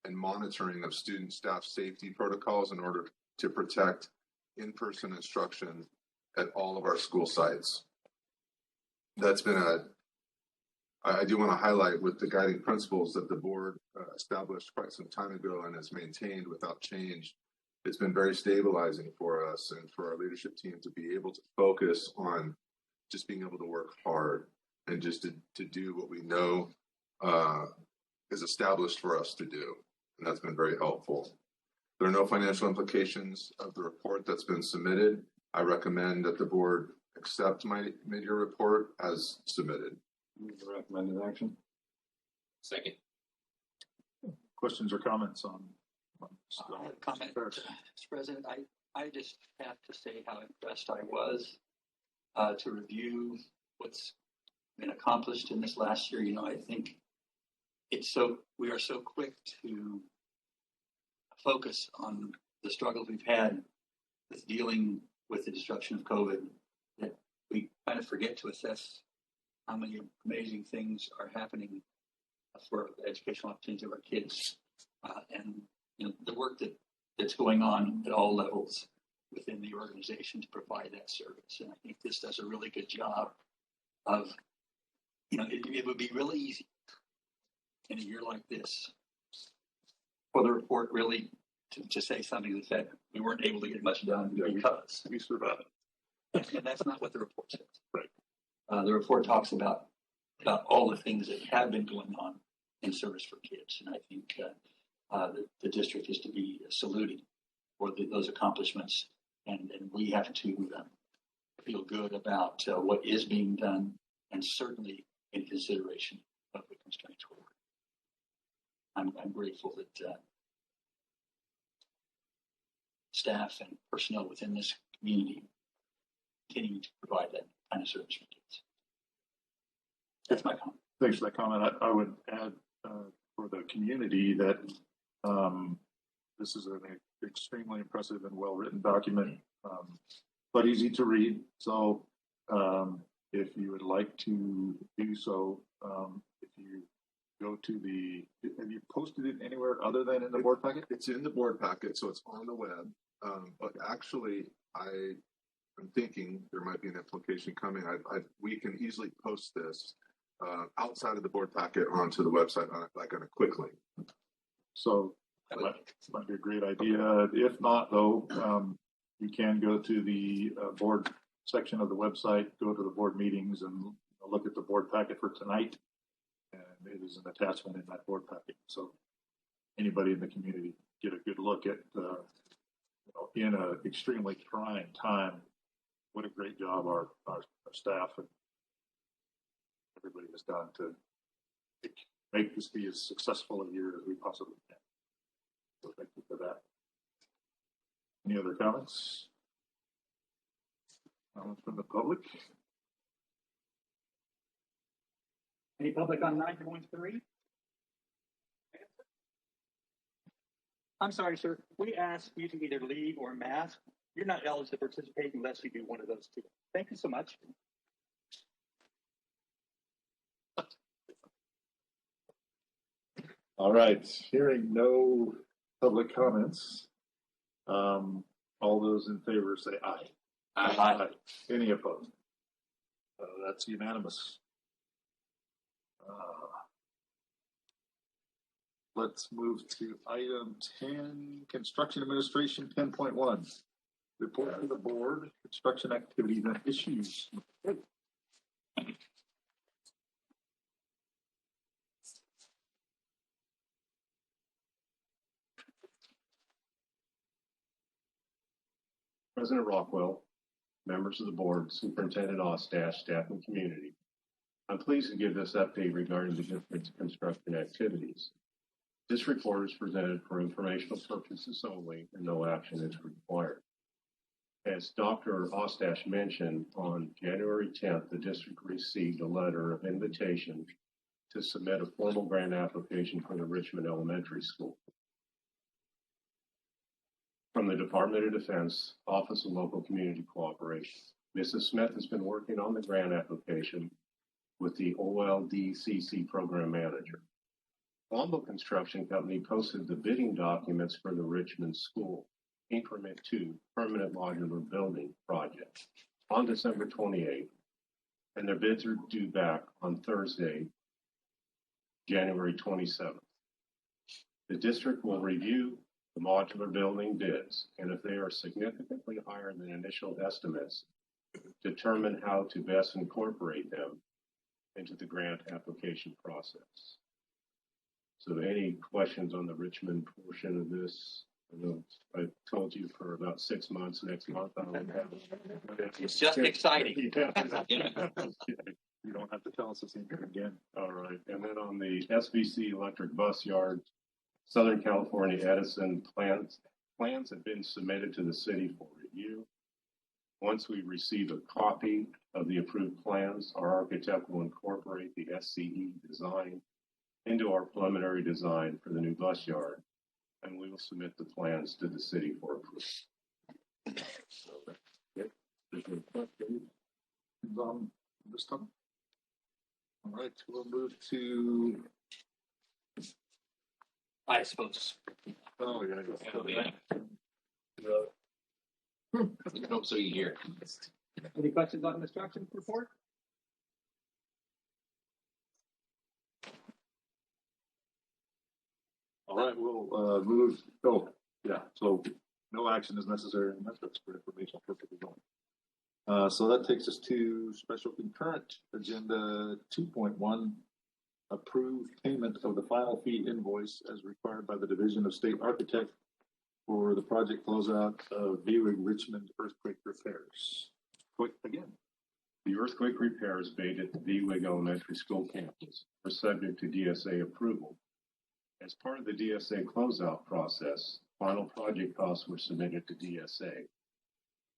and monitoring of student staff safety protocols in order to protect in-person instruction at all of our school sites. That's been I do want to highlight with the guiding principles that the board established quite some time ago and has maintained without change. It's been very stabilizing for us and for our leadership team to be able to focus on just being able to work hard and just to do what we know is established for us to do. And that's been very helpful. There are no financial implications of the report that's been submitted. I recommend that the board accept my mid-year report as submitted. Move the recommended action. Second. Questions or comments on? I have a comment, Mr. President. I just have to say how impressed I was to review what's been accomplished in this last year. You know, I think we are so quick to focus on the struggles we've had with dealing with the disruption of COVID that we kind of forget to assess how many amazing things are happening for the educational opportunities of our kids, and you know the work that's going on at all levels within the organization to provide that service. And I think this does a really good job of, you know, it would be really easy in a year like this for the report really to say something that said we weren't able to get much done because we survived. And that's not what the report says. Right. The report talks about all the things that have been going on in service for kids, and I think the district is to be saluted for those accomplishments, and we have to feel good about what is being done, and certainly in consideration of the constraints forward. I'm grateful that staff and personnel within this community continue to provide that kind of service for kids. That's my comment. Thanks for that comment. I would add for the community that this is an extremely impressive and well-written document, but easy to read. So if you would like to do so, if you go to have you posted it anywhere other than in the board packet? It's in the board packet, so it's on the web. But actually, I'm thinking there might be an application coming. We can easily post this outside of the board packet onto the website on a quick link. So that might be a great idea. If not, though, you can go to the board section of the website, go to the board meetings, and look at the board packet for tonight. And it is an attachment in that board packet. So anybody in the community get a good look at, in an extremely trying time, what a great job our staff and everybody has done to make this be as successful a year as we possibly can. So thank you for that. Any other comments? Comments from the public? Any public on 9.3? I'm sorry, sir. We ask you to either leave or mask. You're not eligible to participate unless you do one of those two. Thank you so much. All right. Hearing no public comments, all those in favor say aye. Aye. Any opposed? That's unanimous. Let's move to item 10, construction administration 10.1. Report to the board, construction activities and issues. President Rockwell, members of the board, Superintendent Ostash, staff, and community. I'm pleased to give this update regarding the district's construction activities. This report is presented for informational purposes only, and no action is required. As Dr. Ostash mentioned, on January 10th, the district received a letter of invitation to submit a formal grant application for the Richmond Elementary School from the Department of Defense, Office of Local Community Cooperation. Mrs. Smith has been working on the grant application with the OLDCC program manager. Womble Construction Company posted the bidding documents for the Richmond School Increment 2 Permanent Modular Building Project on December 28th, and their bids are due back on Thursday, January 27th. The district will review the modular building bids, and if they are significantly higher than initial estimates, determine how to best incorporate them into the grant application process. So any questions on the Richmond portion of this? I told you for about 6 months. Next month I will have. It's just exciting. You don't have to tell us the same thing again. All right. And then on the SVC electric bus yard, Southern California Edison plans have been submitted to the city for review. Once we receive a copy of the approved plans, our architect will incorporate the SCE design into our preliminary design for the new bus yard, and we will submit the plans to the city for approval. So that's it. There's no questions on this time. All right, we'll move to. I suppose. Oh yeah. Oh, yeah. Hope so you hear. Any questions on the construction report? All right, we'll move. Oh, yeah. So no action is necessary, and that's for informational purposes only. So that takes us to special concurrent agenda 2.1. Approve payment of the final fee invoice as required by the Division of State Architect for the project closeout of Viewing Richmond earthquake repairs. Quick again. The earthquake repairs made at the VWIG Elementary School campus are subject to DSA approval. As part of the DSA closeout process, final project costs were submitted to DSA.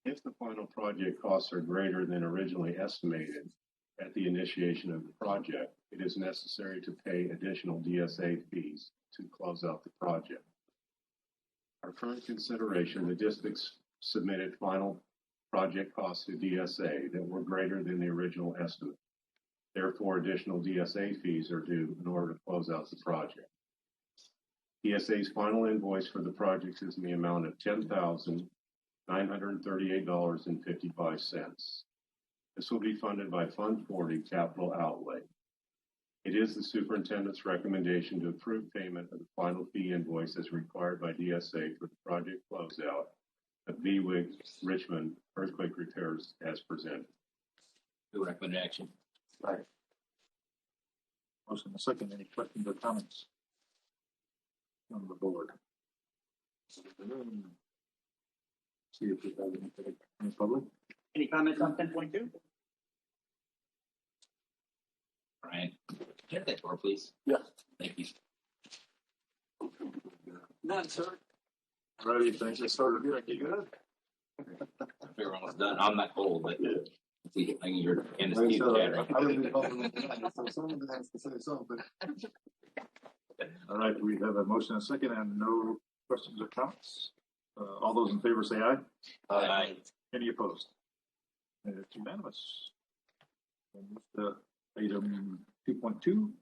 If the final project costs are greater than originally estimated at the initiation of the project, it is necessary to pay additional DSA fees to close out the project. Our current consideration, the districts submitted final project costs to DSA that were greater than the original estimate. Therefore, additional DSA fees are due in order to close out the project. DSA's final invoice for the project is in the amount of $10,938.55. This will be funded by Fund 40 capital outlay. It is the superintendent's recommendation to approve payment of the final fee invoice as required by DSA for the project closeout of VWIG Richmond earthquake repairs as presented. Who recommend action? Right. Motion and a second. Any questions or comments on the board? See if we have anything in the public. Any comments on 10.2? Brian, get that door, please. Yeah. Thank you. None, sir. Ready, things that started here. You good? We're almost done. I'm not cold, but see, I can hear Candace Wait, keep so, chattering. I didn't know so someone has to say something. All right, we have a motion and a second and no questions or comments. All those in favor say aye. Aye. Any opposed? And it's unanimous. And item 2.2,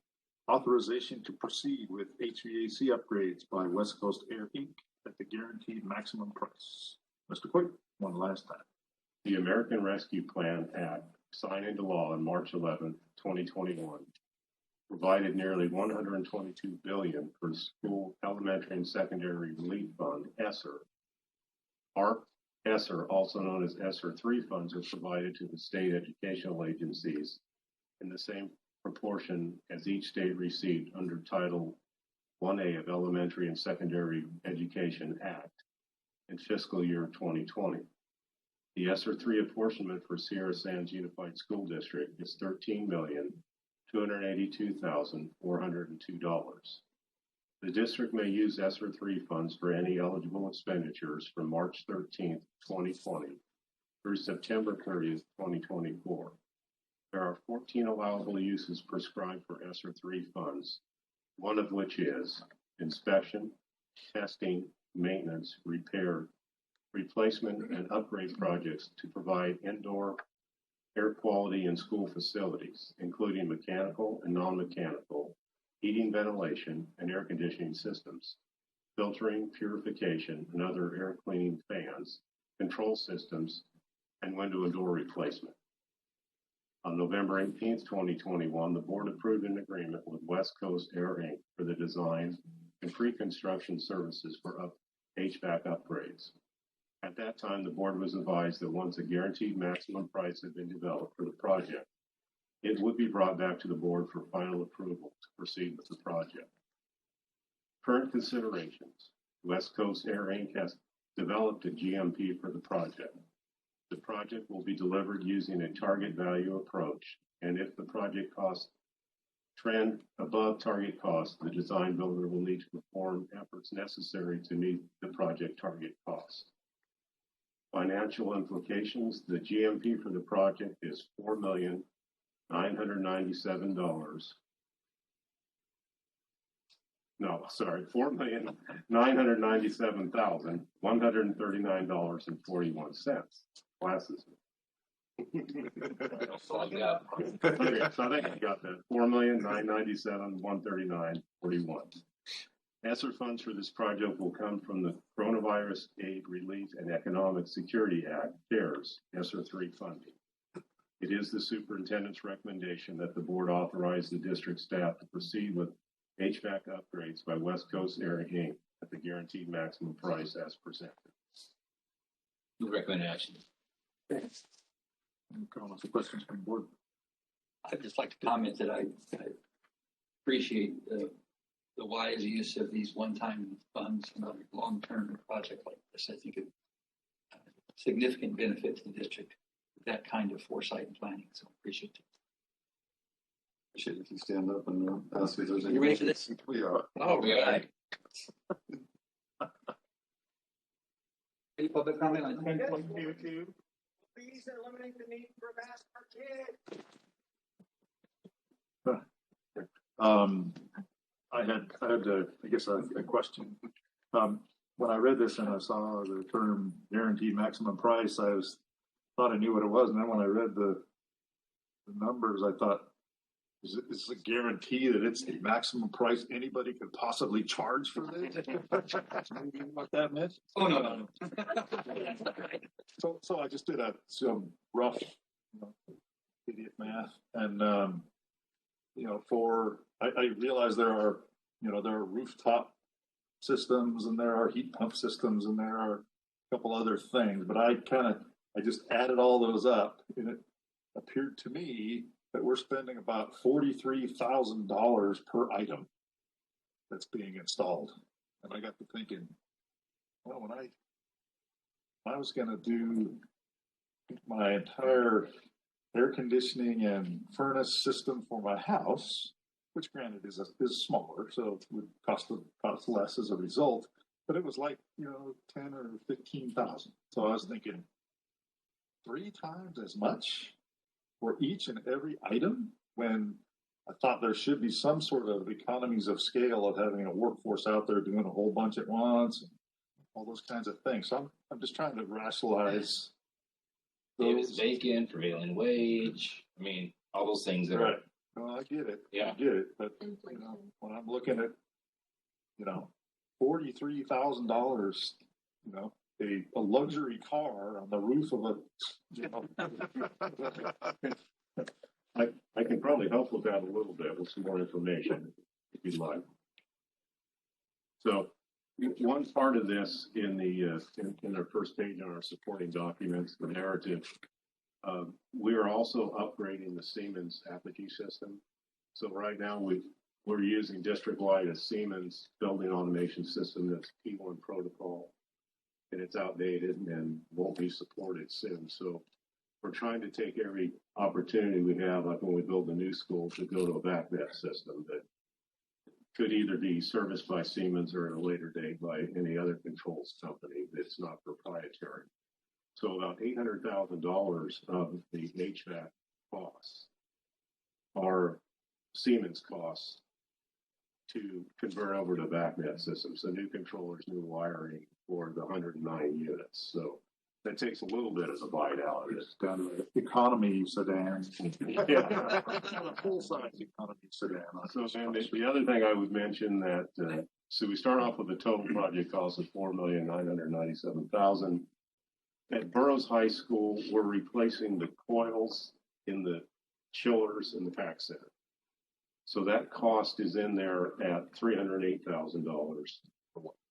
authorization to proceed with HVAC upgrades by West Coast Air Inc. at the guaranteed maximum price. Mr. Quick, one last time. The American Rescue Plan Act, signed into law on March 11, 2021, provided nearly $122 billion for school, elementary, and secondary relief fund (ESSER). ARP ESSER, also known as ESSER 3 funds, are provided to the state educational agencies in the same proportion as each state received under Title 1A of Elementary and Secondary Education Act in fiscal year 2020. The ESSER 3 apportionment for Sierra Sands Unified School District is $13,282,402. The district may use ESSER 3 funds for any eligible expenditures from March 13th, 2020 through September 30th, 2024. There are 14 allowable uses prescribed for ESSER 3 funds, one of which is inspection, testing, maintenance, repair, replacement, and upgrade projects to provide indoor air quality in school facilities, including mechanical and non-mechanical, heating, ventilation, and air conditioning systems, filtering, purification, and other air cleaning fans, control systems, and window and door replacement. On November 18th, 2021, the board approved an agreement with West Coast Air Inc. for the design and pre-construction services for HVAC upgrades. At that time, the board was advised that once a guaranteed maximum price had been developed for the project, it would be brought back to the board for final approval to proceed with the project. Current considerations. West Coast Air Inc. has developed a GMP for the project. The project will be delivered using a target value approach, and if the project costs trend above target cost, the design builder will need to perform efforts necessary to meet the project target cost. Financial implications. The GMP for the project is $4,997,139.41. Classes. Okay, so I think I got that. $4,997,139.41. ESSER funds for this project will come from the Coronavirus Aid, Relief, and Economic Security Act, CARES, ESSER 3 funding. It is the superintendent's recommendation that the board authorize the district staff to proceed with HVAC upgrades by West Coast Air Inc. at the guaranteed maximum price as presented. You recommend action. Comments or questions from the board? I'd just like to comment that I appreciate the wise use of these one-time funds in a long-term project like this. I think it's a significant benefit to the district, that kind of foresight and planning. So appreciate it. Appreciate if you stand up and ask if there's any. You ready for this? We are. All right. Any public comment on 10.22? Please eliminate the need for a mask for kids. I question. When I read this and I saw the term guaranteed maximum price, thought I knew what it was, and then when I read the numbers, I thought, is it a guarantee that it's the maximum price anybody could possibly charge for this? What that meant? Oh no. So I just did some rough, idiot math, and I realize there are rooftop systems and there are heat pump systems and there are a couple other things, but I just added all those up, and it appeared to me that we're spending about $43,000 per item that's being installed. And I got to thinking, well, when I was going to do my entire air conditioning and furnace system for my house, which granted is smaller, so it would cost less as a result, but it was like 10 or 15,000. So I was thinking, 3 times as much for each and every item, when I thought there should be some sort of economies of scale of having a workforce out there doing a whole bunch at once, and all those kinds of things. So I'm just trying to rationalize David's bacon, prevailing wage. I mean, all those things that right. Well, I get it. Yeah. I get it. But when I'm looking at $43,000, a luxury car on the roof of I can probably help with that a little bit with some more information if you'd like. So one part of this in our first page on our supporting documents, the narrative, we are also upgrading the Siemens Apogee system. So right now we're using district-wide a Siemens building automation system that's P1 protocol. and it's outdated and won't be supported soon. So we're trying to take every opportunity we have, like when we build a new school, to go to a backnet system that could either be serviced by Siemens or at a later date by any other controls company that's not proprietary. So about $800,000 of the HVAC costs are Siemens costs to convert over to backnet systems, so new controllers, new wiring for the 109 units. So that takes a little bit of the bite out of it. It's down to the economy sedan. Yeah. Full-size economy sedan. So then the other thing I would mention that, so we start off with a total project cost of $4,997,000. At Burroughs High School, we're replacing the coils in the chillers in the pack center. So that cost is in there at $308,000.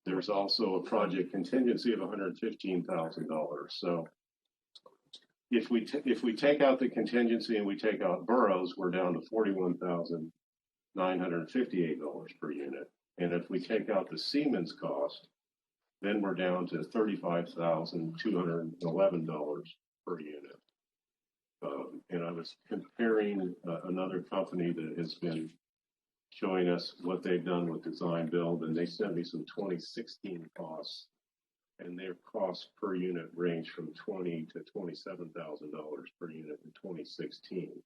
There's also a project contingency of $115,000. So if we take out the contingency and we take out Burroughs, we're down to $41,958 per unit. And if we take out the Siemens cost, then we're down to $35,211 per unit. And I was comparing another company that has been showing us what they've done with design build, and they sent me some 2016 costs, and their costs per unit range from $20,000 to $27,000 per unit in 2016.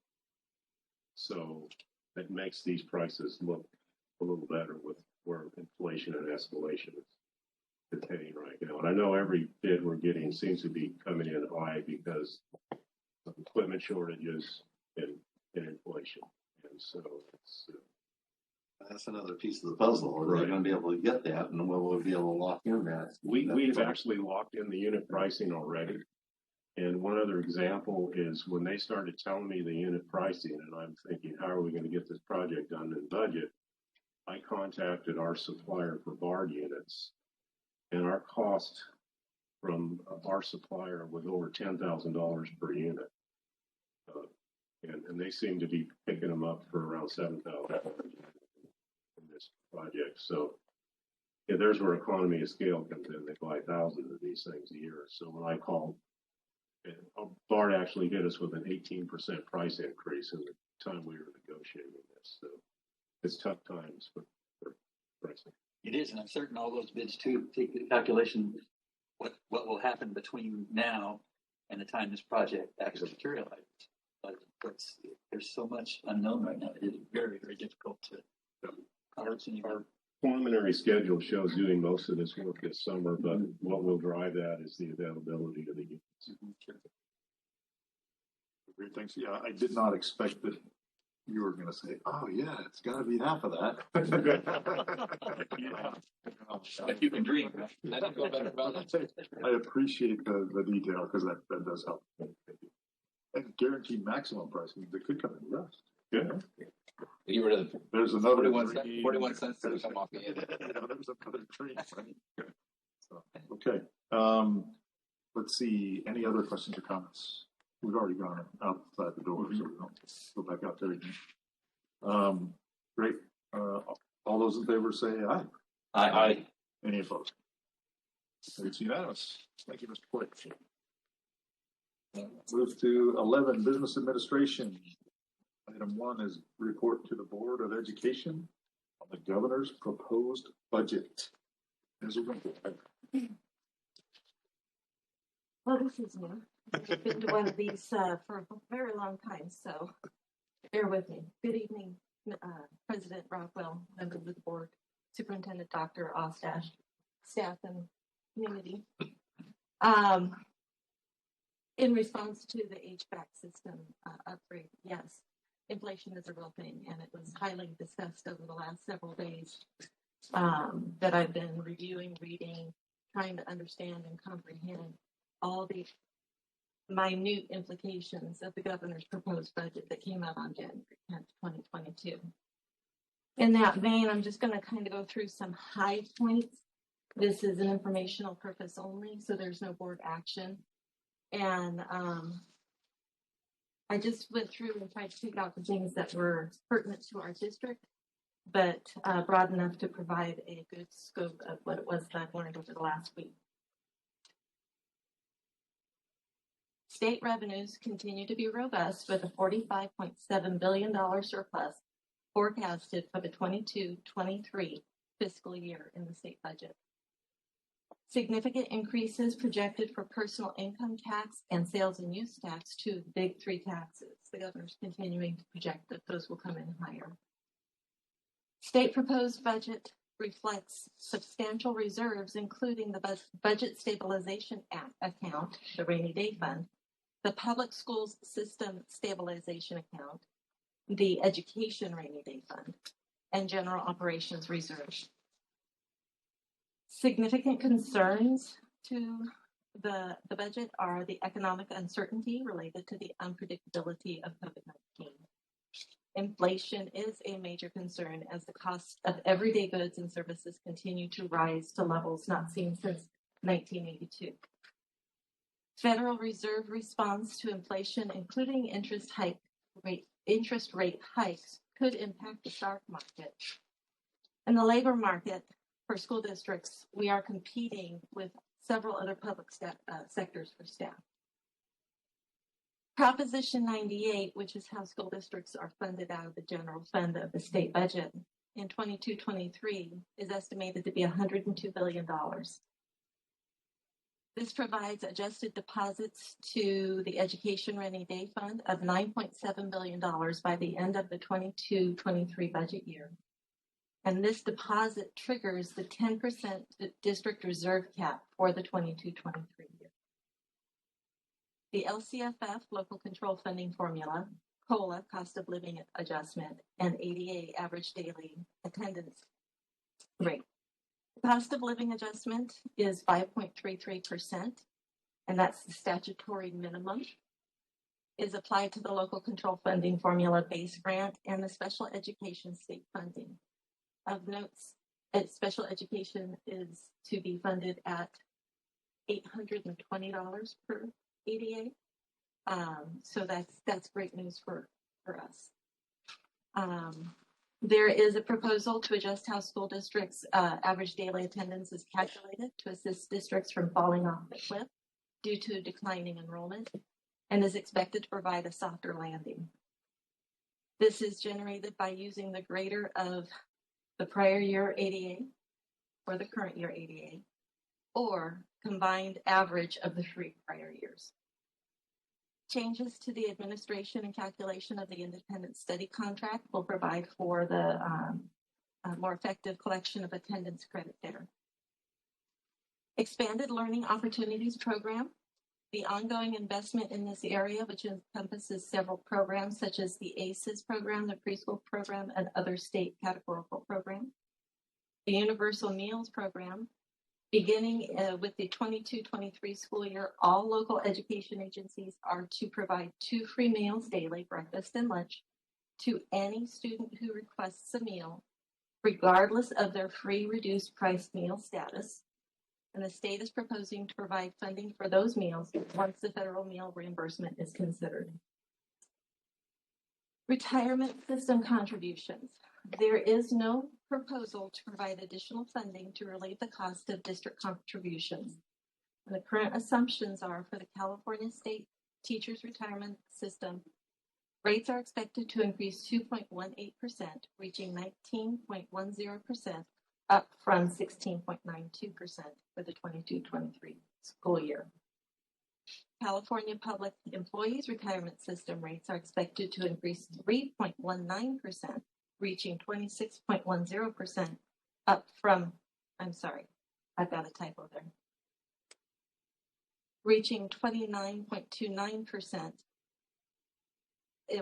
So that makes these prices look a little better with where inflation and escalation is heading right now. And I know every bid we're getting seems to be coming in high because of equipment shortages and inflation. And so it's that's another piece of the puzzle. Are they going to be able to get that, and will we be able to lock in that? We've actually locked in the unit pricing already. And one other example is when they started telling me the unit pricing, and I'm thinking, how are we going to get this project done in budget? I contacted our supplier for BARD units, and our cost from our supplier was over $10,000 per unit. And they seem to be picking them up for around $7,000 in this project. So yeah, there's where economy of scale comes in. They buy thousands of these things a year. So when I called, BARD actually hit us with an 18% price increase in the time we were negotiating this. So it's tough times for pricing. It is, and I'm certain all those bids too take the calculation what will happen between now and the time this project actually materializes. But there's so much unknown right now. It is very, very difficult to. Our preliminary schedule shows doing most of this work this summer, but what will drive that is the availability of the units. Great, thanks. Yeah, I did not expect that you were going to say, "Oh yeah, it's got to be half of that." Yeah. If you can dream, that doesn't go better about it. I appreciate the detail because that does help. And guaranteed maximum pricing that could come in rust. Yeah. You were to There's another 41 cents to come off the end. There's another dream. Right? So, okay. Let's see. Any other questions or comments? We've already gone outside the door, so we don't go back out there again. Great. All those in favor say aye. Aye. Any opposed? It's unanimous. Thank you, Mr. Quick. Move to 11, Business Administration. Item 1 is report to the Board of Education on the Governor's proposed budget. Ms. Winkle. Well, this is new. I've been to one of these for a very long time, so bear with me. Good evening, President Rockwell, members of the board, Superintendent Dr. Ostash, staff, and community. In response to the HVAC system upgrade, yes, inflation is a real thing, and it was highly discussed over the last several days that I've been reviewing, reading, trying to understand and comprehend all the minute implications of the governor's proposed budget that came out on January 10th, 2022. In that vein, I'm just going to kind of go through some high points. This is an informational purpose only, so there's no board action. And I just went through and tried to figure out the things that were pertinent to our district, but broad enough to provide a good scope of what it was that I've learned over the last week. State revenues continue to be robust with a $45.7 billion surplus forecasted for the 22-23 fiscal year in the state budget. Significant increases projected for personal income tax and sales and use tax, two of the big three taxes. The governor's continuing to project that those will come in higher. State proposed budget reflects substantial reserves, including the Budget Stabilization Account, the Rainy Day Fund, the Public Schools System Stabilization Account, the Education Rainy Day Fund, and General Operations Reserve. Significant concerns to the budget are the economic uncertainty related to the unpredictability of COVID-19. Inflation is a major concern as the cost of everyday goods and services continue to rise to levels not seen since 1982. Federal Reserve response to inflation, including interest rate hikes, could impact the stock market. In the labor market for school districts, we are competing with several other public sectors for staff. Proposition 98, which is how school districts are funded out of the general fund of the state budget, in 22-23 is estimated to be $102 billion. This provides adjusted deposits to the Education Rainy Day Fund of $9.7 billion by the end of the 22-23 budget year. And this deposit triggers the 10% district reserve cap for the 22-23 year. The LCFF, Local Control Funding Formula, COLA, Cost of Living Adjustment, and ADA, Average Daily Attendance Rate. The cost of living adjustment is 5.33%, and that's the statutory minimum, is applied to the Local Control Funding Formula base grant and the special education state funding. Of notes, special education is to be funded at $820 per ADA. So that's great news for us. There is a proposal to adjust how school districts' average daily attendance is calculated to assist districts from falling off the cliff due to declining enrollment, and is expected to provide a softer landing. This is generated by using the greater of the prior year ADA or the current year ADA, or combined average of the 3 prior years. Changes to the administration and calculation of the independent study contract will provide for the more effective collection of attendance credit there. Expanded Learning Opportunities Program. The ongoing investment in this area, which encompasses several programs such as the ACES program, the preschool program, and other state categorical programs. The Universal Meals Program. Beginning with the 22-23 school year, all local education agencies are to provide 2 free meals daily, breakfast and lunch, to any student who requests a meal, regardless of their free reduced price meal status. And the state is proposing to provide funding for those meals once the federal meal reimbursement is considered. Retirement system contributions. There is no proposal to provide additional funding to relieve the cost of district contributions. And the current assumptions are for the California State Teachers Retirement System, rates are expected to increase 2.18%, reaching 19.10%, up from 16.92% for the 22-23 school year. California Public Employees Retirement System rates are expected to increase 3.19%, reaching 26.10%, up from, I'm sorry, I've got a typo there, reaching 29.29%,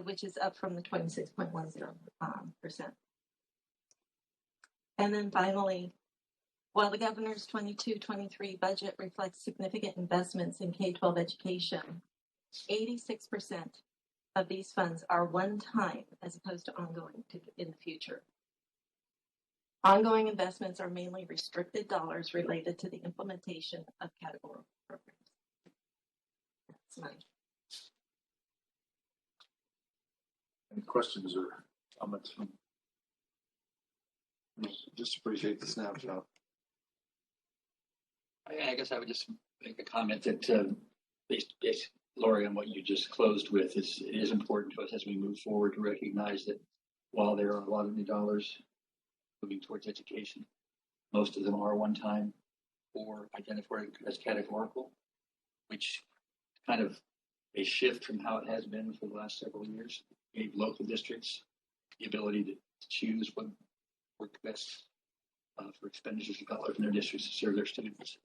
which is up from the 26.10%. And then finally, while the governor's 22-23 budget reflects significant investments in K-12 education, 86% of these funds are one-time as opposed to ongoing in the future. Ongoing investments are mainly restricted dollars related to the implementation of categorical programs. That's mine. Any questions or comments from? Just appreciate the snapshot. I guess I would just make a comment that Lori, on what you just closed with, it is important to us as we move forward to recognize that while there are a lot of new dollars moving towards education, most of them are one-time or identified as categorical, which kind of a shift from how it has been for the last several years. Gave local districts the ability to choose what worked best for expenditures of dollars in their districts to serve their students.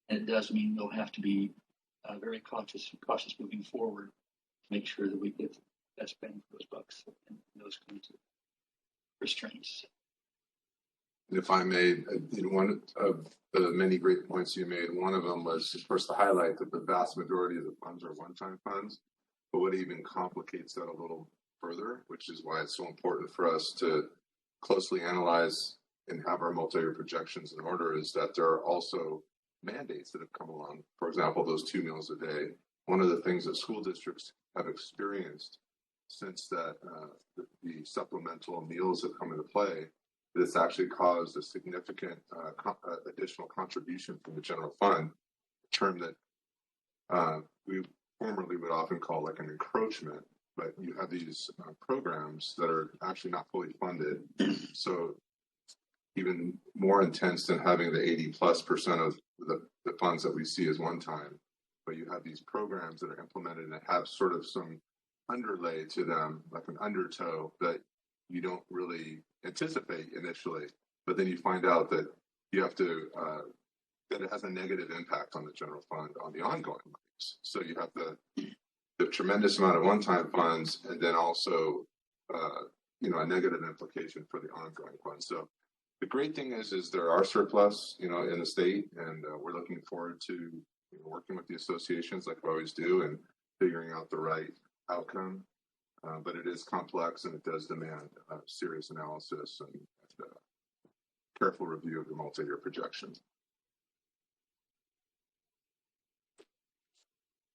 And it does mean they'll have to be very cautious moving forward to make sure that we get the best bang for those bucks and those kinds of restraints. If I may, one of the many great points you made, one of them was, of course, to highlight that the vast majority of the funds are one-time funds. But what even complicates that a little further, which is why it's so important for us to closely analyze and have our multi-year projections in order, is that there are also mandates that have come along. For example, those 2 meals a day. One of the things that school districts have experienced since that the supplemental meals have come into play, it's actually caused a significant additional contribution from the general fund, a term that we formerly would often call like an encroachment, but you have these programs that are actually not fully funded. So even more intense than having the 80+% of the funds that we see as one time, but you have these programs that are implemented and have sort of some underlay to them, like an undertow that you don't really anticipate initially, but then you find out that you have to, that it has a negative impact on the general fund on the ongoing monies. So you have the tremendous amount of one-time funds, and then also, a negative implication for the ongoing funds. So the great thing is there are surplus, in the state, and we're looking forward to working with the associations like we always do and figuring out the right outcome. But it is complex and it does demand serious analysis and careful review of the multi-year projections.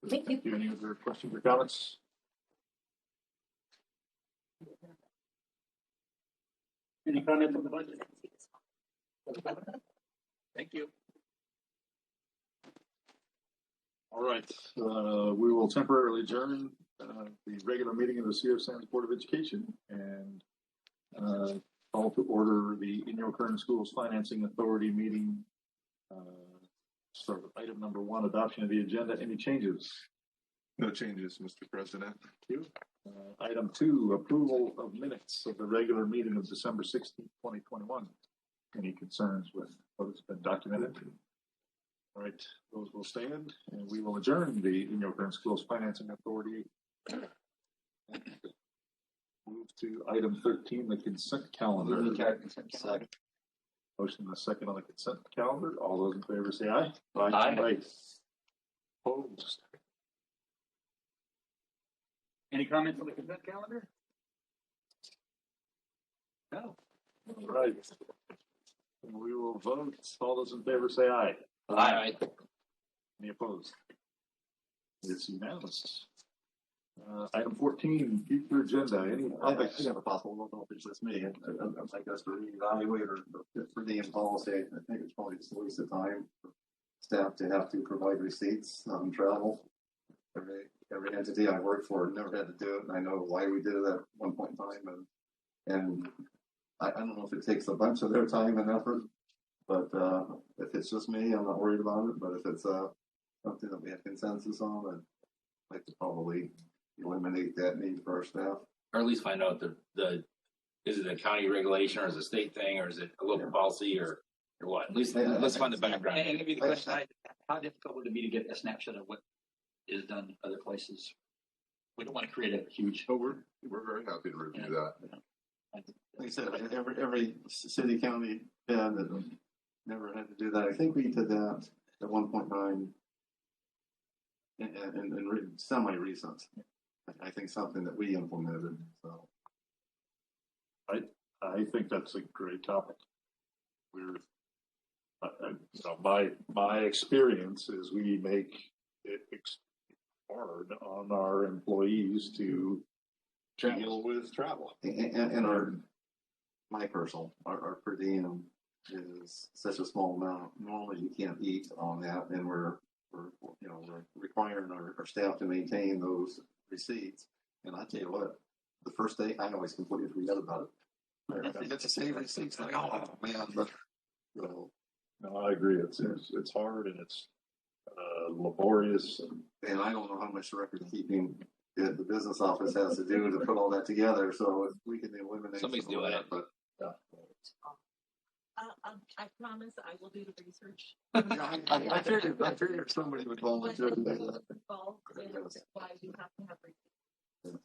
Thank you. Any other questions or comments? Any comment on the budget? Thank you. All right, we will temporarily adjourn the regular meeting of the Sierra Sands Board of Education and call to order the Indian Current Schools Financing Authority meeting. Start with item number 1, adoption of the agenda. Any changes? No changes, Mr. President. Thank you. Item 2, approval of minutes of the regular meeting of December 16th, 2021. Any concerns with what has been documented? All right, those will stand, and we will adjourn the Indian Current Schools Financing Authority. Move to item 13, the consent calendar. Motion and a second on the consent calendar. All those in favor say aye. Aye. Opposed? Any comments on the consent calendar? No. All right. And we will vote. All those in favor say aye. Aye. Any opposed? It's unanimous. Item 14, future agenda. Any topics? I have a possible, I don't know if it's just me. I'd like us to reevaluate or for the policy. I think it's probably just a waste of time for staff to have to provide receipts on travel. Every entity I worked for never had to do it, and I know why we did it at one point in time. And I don't know if it takes a bunch of their time and effort, but if it's just me, I'm not worried about it. But if it's something that we have consensus on, I'd like to probably eliminate that need for our staff. Or at least find out is it a county regulation or is it a state thing or is it a local policy or what? At least let's find the background. And maybe the question, how difficult would it be to get a snapshot of what is done in other places? We don't want to create a huge. Oh, we're very happy to review that. Like I said, every city, county had that never had to do that. I think we did that at 1.9 and semi-recent. I think something that we implemented. So, I think that's a great topic. My experience is we make it hard on our employees to deal with travel. And my personal, our per diem is such a small amount. Normally you can't eat on that, and we're we're requiring our staff to maintain those receipts. And I tell you what, the first day I always completely forget about it. I get to save receipts like, oh man, but you know. No, I agree. It's hard and it's laborious, and I don't know how much record keeping the business office has to do to put all that together. So if we can eliminate Somebody's some of doing that, it. but I promise I will do the research. I figured somebody would volunteer to do that. Why you have to have research.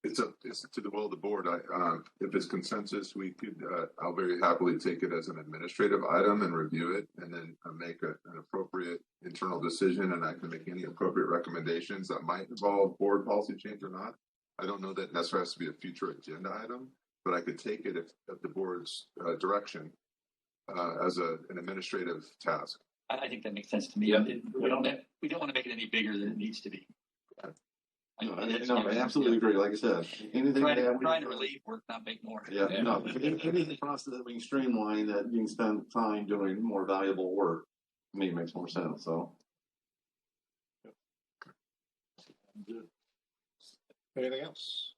It's to the will of the board. If it's consensus, we could. I'll very happily take it as an administrative item and review it, and then make an appropriate internal decision. And I can make any appropriate recommendations that might involve board policy change or not. I don't know that necessarily has to be a future agenda item, but I could take it if the board's direction as an administrative task. I think that makes sense to me. Yeah. We don't want to make it any bigger than it needs to be. I absolutely agree. Like I said, anything trying to relieve work, not make more. Yeah, no, anything process that we can streamline that you can spend time doing more valuable work, to me makes more sense. So, anything else?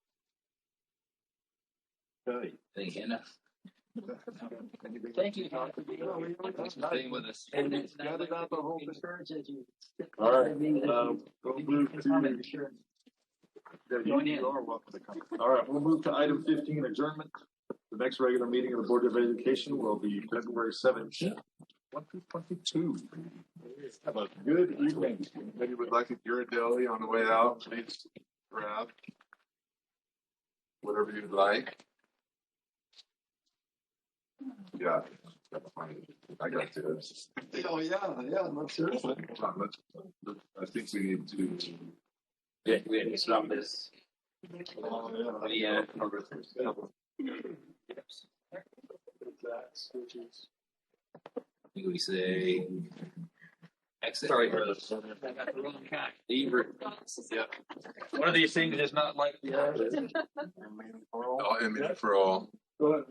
Okay. Thank you, Hannah. Thank you, Doctor. Thanks for staying with us. And it's gathered out the whole insurance as you. All right. We'll move to. You are welcome to come. All right, we'll move to item 15, adjournment. The next regular meeting of the Board of Education will be February 17th, 2022. Have a good evening. Maybe would like a Ghirardelli on the way out. Please grab whatever you'd like. Yeah, I got this. oh yeah, no, seriously. I think we need to. Yeah, we had to stop this. Yeah. I think we say exit. Sorry for this. I got the wrong kind. Yeah. One of these things is not like the other. All in for all. Go ahead.